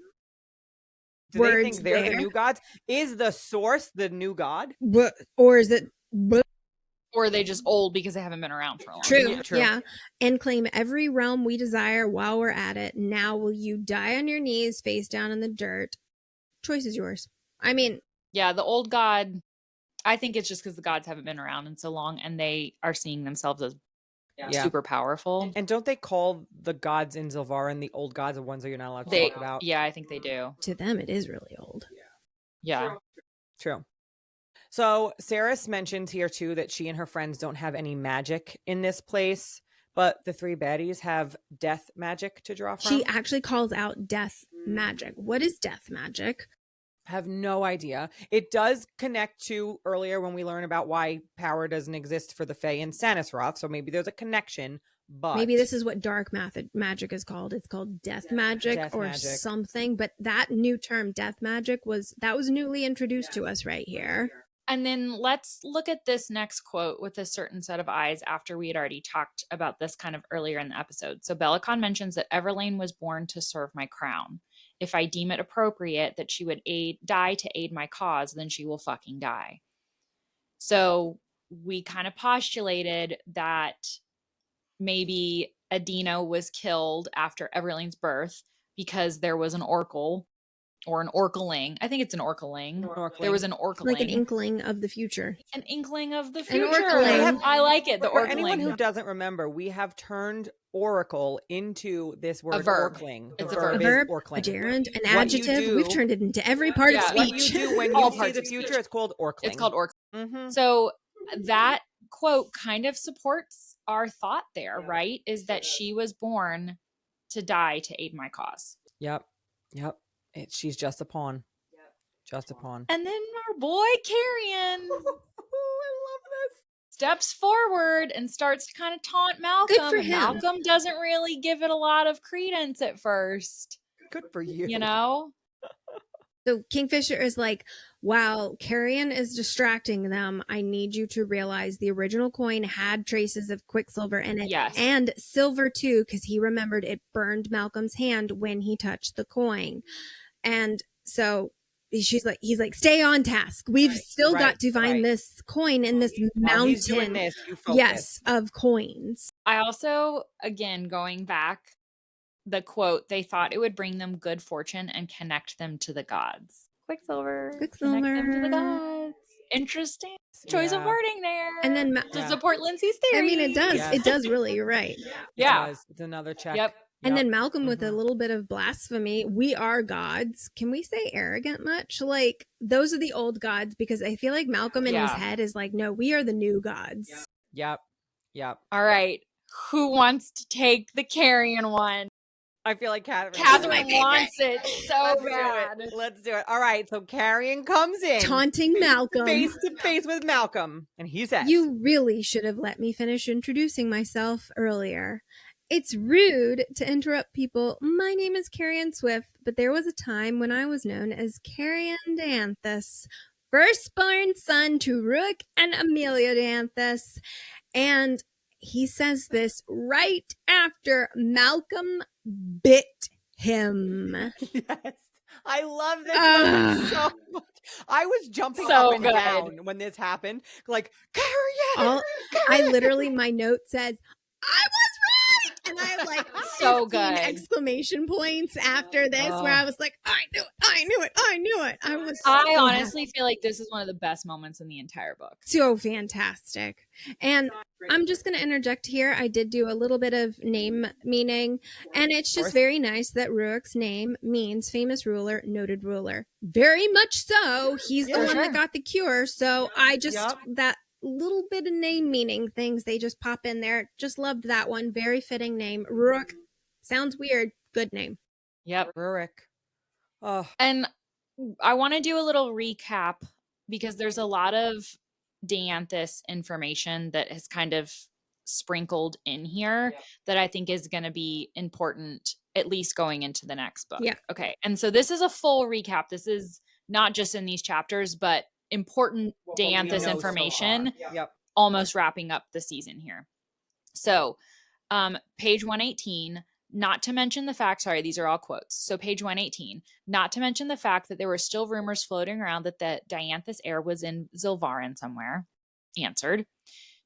Do they think they're the new gods? Is the source the new god? Or is it... Or are they just old because they haven't been around for a long time? True, yeah. "And claim every realm we desire while we're at it. Now will you die on your knees, face down in the dirt?" Choice is yours. I mean... Yeah, the old god, I think it's just because the gods haven't been around in so long, and they are seeing themselves as super powerful. And don't they call the gods in Zilvarin the old gods, the ones that you're not allowed to talk about? Yeah, I think they do. To them, it is really old. Yeah. True. So Saris mentions here too that she and her friends don't have any magic in this place, but the three baddies have death magic to draw from. She actually calls out death magic. What is death magic? Have no idea. It does connect to earlier when we learn about why power doesn't exist for the Fae in Sanisroth, so maybe there's a connection, but... Maybe this is what dark magic is called. It's called death magic something, but that new term, death magic, was newly introduced to us right here. And then let's look at this next quote with a certain set of eyes after we had already talked about this kind of earlier in the episode. So Belicon mentions that Everlane was born to serve my crown. If I deem it appropriate that she would die to aid my cause, then she will fucking die. So we kind of postulated that maybe Adina was killed after Everlane's birth because there was an Oracle or an Orkling. I think it's an Orkling. There was an Orkling. Like an inkling of the future. An inkling of the future. I like it. For anyone who doesn't remember, we have turned Oracle into this word, a verb. Orkling. It's a verb, a gerund, an adjective. We've turned it into every part of speech. What you do when you see the future, it's called Orkling. It's called Orkling. Mm-hmm. So that quote kind of supports our thought there, right? Is that she was born to die to aid my cause. Yep. She's just a pawn. Just a pawn. And then our boy Carrion I love this. Steps forward and starts to kind of taunt Malcolm. Good for him. Malcolm doesn't really give it a lot of credence at first. Good for you. You know? So Kingfisher is like, while Carrion is distracting them, I need you to realize the original coin had traces of Quicksilver in it. Yes. And silver too, because he remembered it burned Malcolm's hand when he touched the coin. And so he's like, stay on task. We've still got to find this coin in this mountain. He's doing this, you focus. Yes, of coins. I also, again, going back, the quote, they thought it would bring them good fortune and connect them to the gods. Quicksilver. Connect them to the gods. Interesting choice of wording there. And then to support Lindsey's theory. I mean, it does. Yes. It does really. You're right. Yeah. It's another check. Yep. And then Malcolm with a little bit of blasphemy. We are gods. Can we say arrogant much? Like, those are the old gods, because I feel like Malcolm in his head is like, no, we are the new gods. Yep. All right. Who wants to take the carrion one? I feel like Katharine Wants it so bad. Let's do it. All right. So Carrion comes in. Taunting Malcolm. Face to face with Malcolm. And he says, "You really should have let me finish introducing myself earlier. It's rude to interrupt people. My name is Carrion Swift, but there was a time when I was known as Carrion Dianthus, firstborn son to Rook and Amelia Dianthus." And he says this right after Malcolm bit him. yes. I love this moment so much. I was jumping up and down when this happened. Like, Carrion! I literally, my note says, "I was right!" And I have like So 15 good. exclamation points after this where I was like, I knew it. I honestly feel like this is one of the best moments in the entire book. So fantastic. And I'm just going to interject here. I did do a little bit of name meaning, and it's just very nice that Ruak's name means famous ruler, noted ruler. Very much so. He's the one that got the cure. So I just, that little bit of name meaning things, they just pop in there. Just loved that one. Very fitting name. Ruak. Sounds weird. Good name. Yep. Ruak. Oh. And I want to do a little recap because there's a lot of Dianthus information that has kind of sprinkled in here that I think is going to be important, at least going into the next book. Yeah. Okay. And so this is a full recap. This is not just in these chapters, but important Dianthus information, almost wrapping up the season here. So page 118, not to mention the fact, sorry, these are all quotes. So page 118, not to mention the fact that there were still rumors floating around that the Dianthus heir was in Zilvarin somewhere. Answered.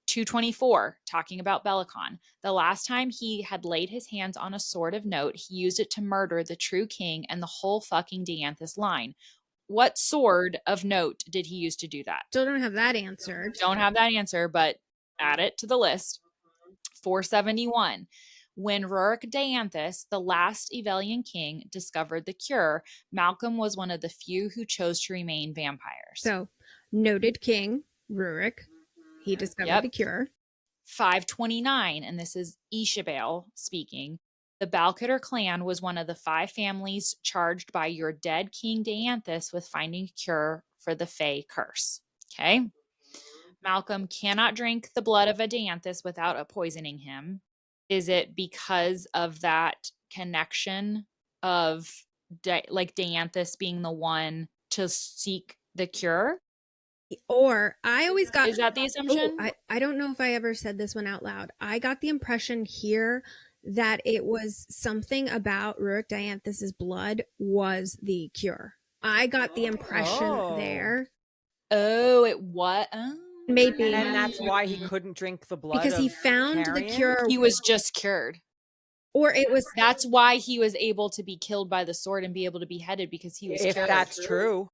224, talking about Belicon. The last time he had laid his hands on a sword of note, he used it to murder the true king and the whole fucking Dianthus line. What sword of note did he use to do that? Still don't have that answered. Don't have that answer, but add it to the list. 471. When Rurik Dianthus, the last Evelian king, discovered the cure, Malcolm was one of the few who chose to remain vampires. So, noted king, Rurik, he discovered the cure. 529, and this is Ishabel speaking. The Balcater clan was one of the 5 families charged by your dead king Dianthus with finding a cure for the Fey curse. Okay. Malcolm cannot drink the blood of a Dianthus without poisoning him. Is it because of that connection of Dianthus being the one to seek the cure? Or I always got... Is that the assumption? I don't know if I ever said this one out loud. I got the impression here that it was something about Rurik Dianthus's blood was the cure. I got the impression there. Oh, it was... Maybe. And that's why he couldn't drink the blood because he found Carrion? the cure. He was just cured. Or it was... That's why he was able to be killed by the sword and be able to be beheaded, because he was cured. If that's true.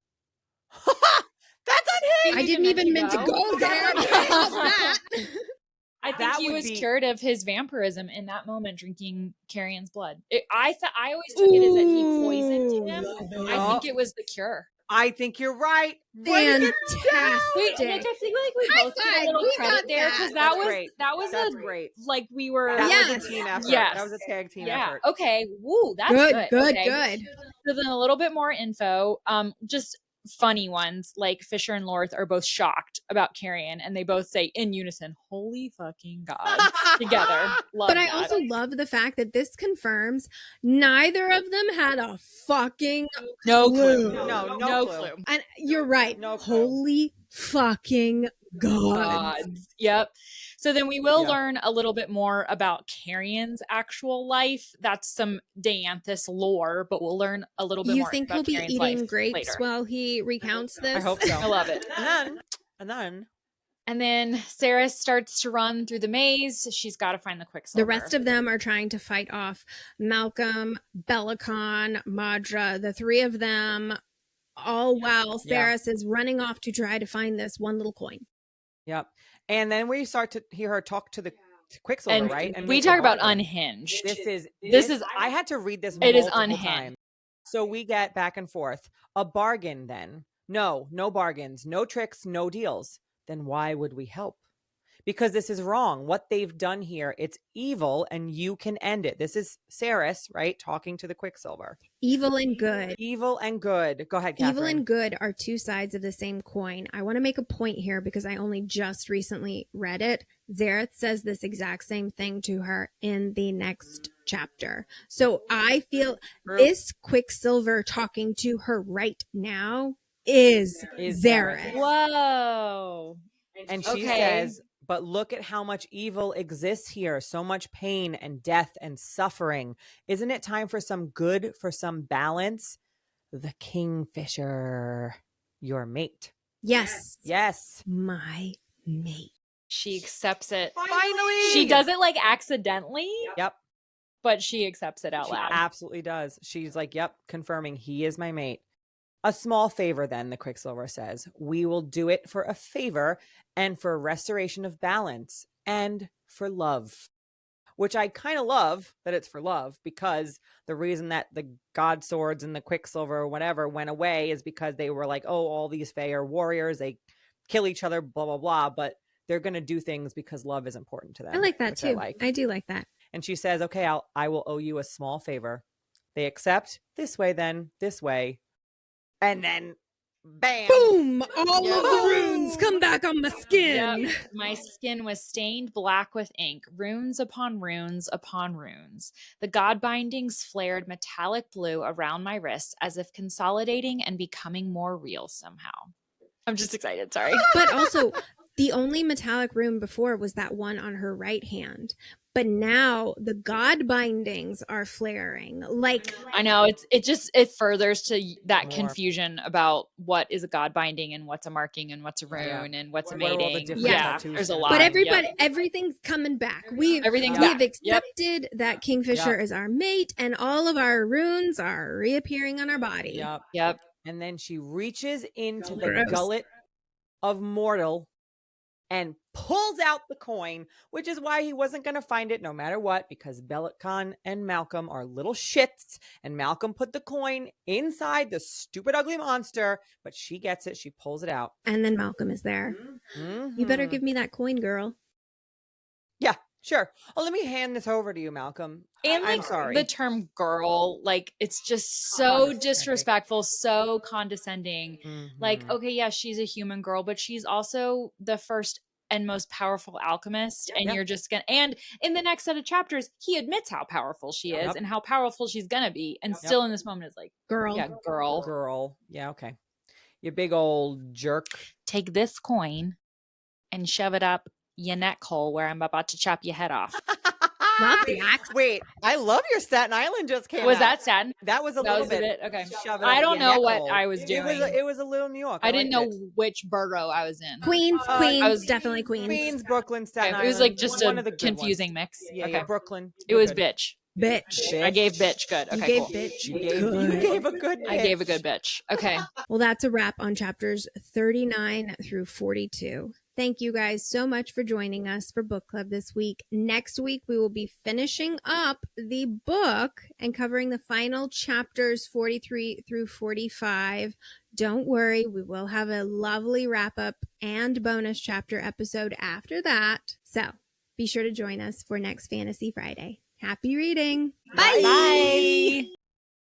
That's unhinged! I didn't even mean to go there. I think he was cured of his vampirism in that moment, drinking Carrion's blood. I always took it as that he poisoned him. I think it was the cure. I think you're right. Fantastic. Wait, Nick, I think like we both get a little credit there, because that was great. Like we were. That was a team effort. Yes. That was a tag team effort. Okay. Woo, that's good. Good. So then a little bit more info. Just funny ones, like Fisher and Lorth are both shocked about Carrion, and they both say in unison, "Holy fucking God!" together. But I also love the fact that this confirms neither of them had a fucking clue. No clue. And you're right. No clue. Holy fucking God. Yep. So then we will learn a little bit more about Carrion's actual life. That's some Dianthus lore, but we'll learn a little bit more about Carrion's life. You think he'll be eating grapes later while he recounts this? I hope so. I love it. And then Sarah starts to run through the maze. She's got to find the Quicksilver. The rest of them are trying to fight off Malcolm, Belicon, Madra, the 3 of them, all while Sarah is running off to try to find this one little coin. Yep. And then we start to hear her talk to the Quicksilver, right? And we talk about unhinged. This is I had to read this multiple times. So we get back and forth. A bargain then. No bargains, no tricks, no deals. Then why would we help? because this is wrong. What they've done here, it's evil, and you can end it. This is Ceres, right? Talking to the Quicksilver. Evil and good. Evil and good. Go ahead, Katharine. Evil and good are two sides of the same coin. I want to make a point here because I only just recently read it. Zareth says this exact same thing to her in the next chapter. So I feel this Quicksilver talking to her right now is Zareth. Whoa. And she says, but look at how much evil exists here. So much pain and death and suffering. Isn't it time for some good, for some balance? The kingfisher, your mate. Yes. Yes. My mate. She accepts it. Finally. She does it like accidentally. Yep. But she accepts it out loud. She absolutely does. She's like, yep, confirming he is my mate. A small favor, then, the Quicksilver says. We will do it for a favor and for restoration of balance and for love. Which I kind of love that it's for love, because the reason that the god swords and the Quicksilver or whatever went away is because they were like, oh, all these Fae are warriors. They kill each other, blah, blah, blah. But they're going to do things because love is important to them. I like that too. I do like that. And she says, okay, I will owe you a small favor. They accept. This way, then, this way. And then, bam. Boom! All of the runes come back on my skin. Yep. My skin was stained black with ink, runes upon runes upon runes. The god bindings flared metallic blue around my wrists as if consolidating and becoming more real somehow. I'm just excited, sorry. But also, the only metallic rune before was that one on her right hand. But now the god bindings are flaring. Like, I know it furthers to that confusion about what is a god binding and what's a marking and what's a rune and what's a mating. There's a lot. But everything's coming back. We've accepted that Kingfisher is our mate, and all of our runes are reappearing on our body. Yep. And then she reaches into the gullet of Morthil and pulls out the coin, which is why he wasn't going to find it no matter what, because Bellicon and Malcolm are little shits, and Malcolm put the coin inside the stupid ugly monster, but she gets it. She pulls it out. And then Malcolm is there. Mm-hmm. You better give me that coin, girl. Yeah, sure. Oh, let me hand this over to you, Malcolm. And I'm sorry. The term girl, like, it's just so disrespectful, so condescending. Like, okay, yeah, she's a human girl, but she's also the first and most powerful alchemist. And you're just gonna, and in the next set of chapters, he admits how powerful she is and how powerful she's gonna be. And still in this moment is like, girl. Yeah, girl. Girl. Yeah, okay. You big old jerk. Take this coin and shove it up your neck hole where I'm about to chop your head off. Wait, I love your Staten Island just came Was out. that Staten? That was a little bit. Okay. Shove it I up don't your know what neck I was hole. doing. It was a little New York. I didn't know which borough I was in. Queens. I was definitely Queens. Queens, Brooklyn, Staten Island. It was like just one a of the confusing mix. Yeah, Brooklyn. It was bitch. Bitch. I gave bitch good. Okay, you gave cool. bitch. You gave a good bitch. I gave a good bitch. Okay. Well, that's a wrap on chapters 39 through 42. Thank you guys so much for joining us for book club this week. Next week, we will be finishing up the book and covering the final chapters 43 through 45. Don't worry, we will have a lovely wrap up and bonus chapter episode after that. So be sure to join us for next Fantasy Friday. Happy reading. Bye. Bye.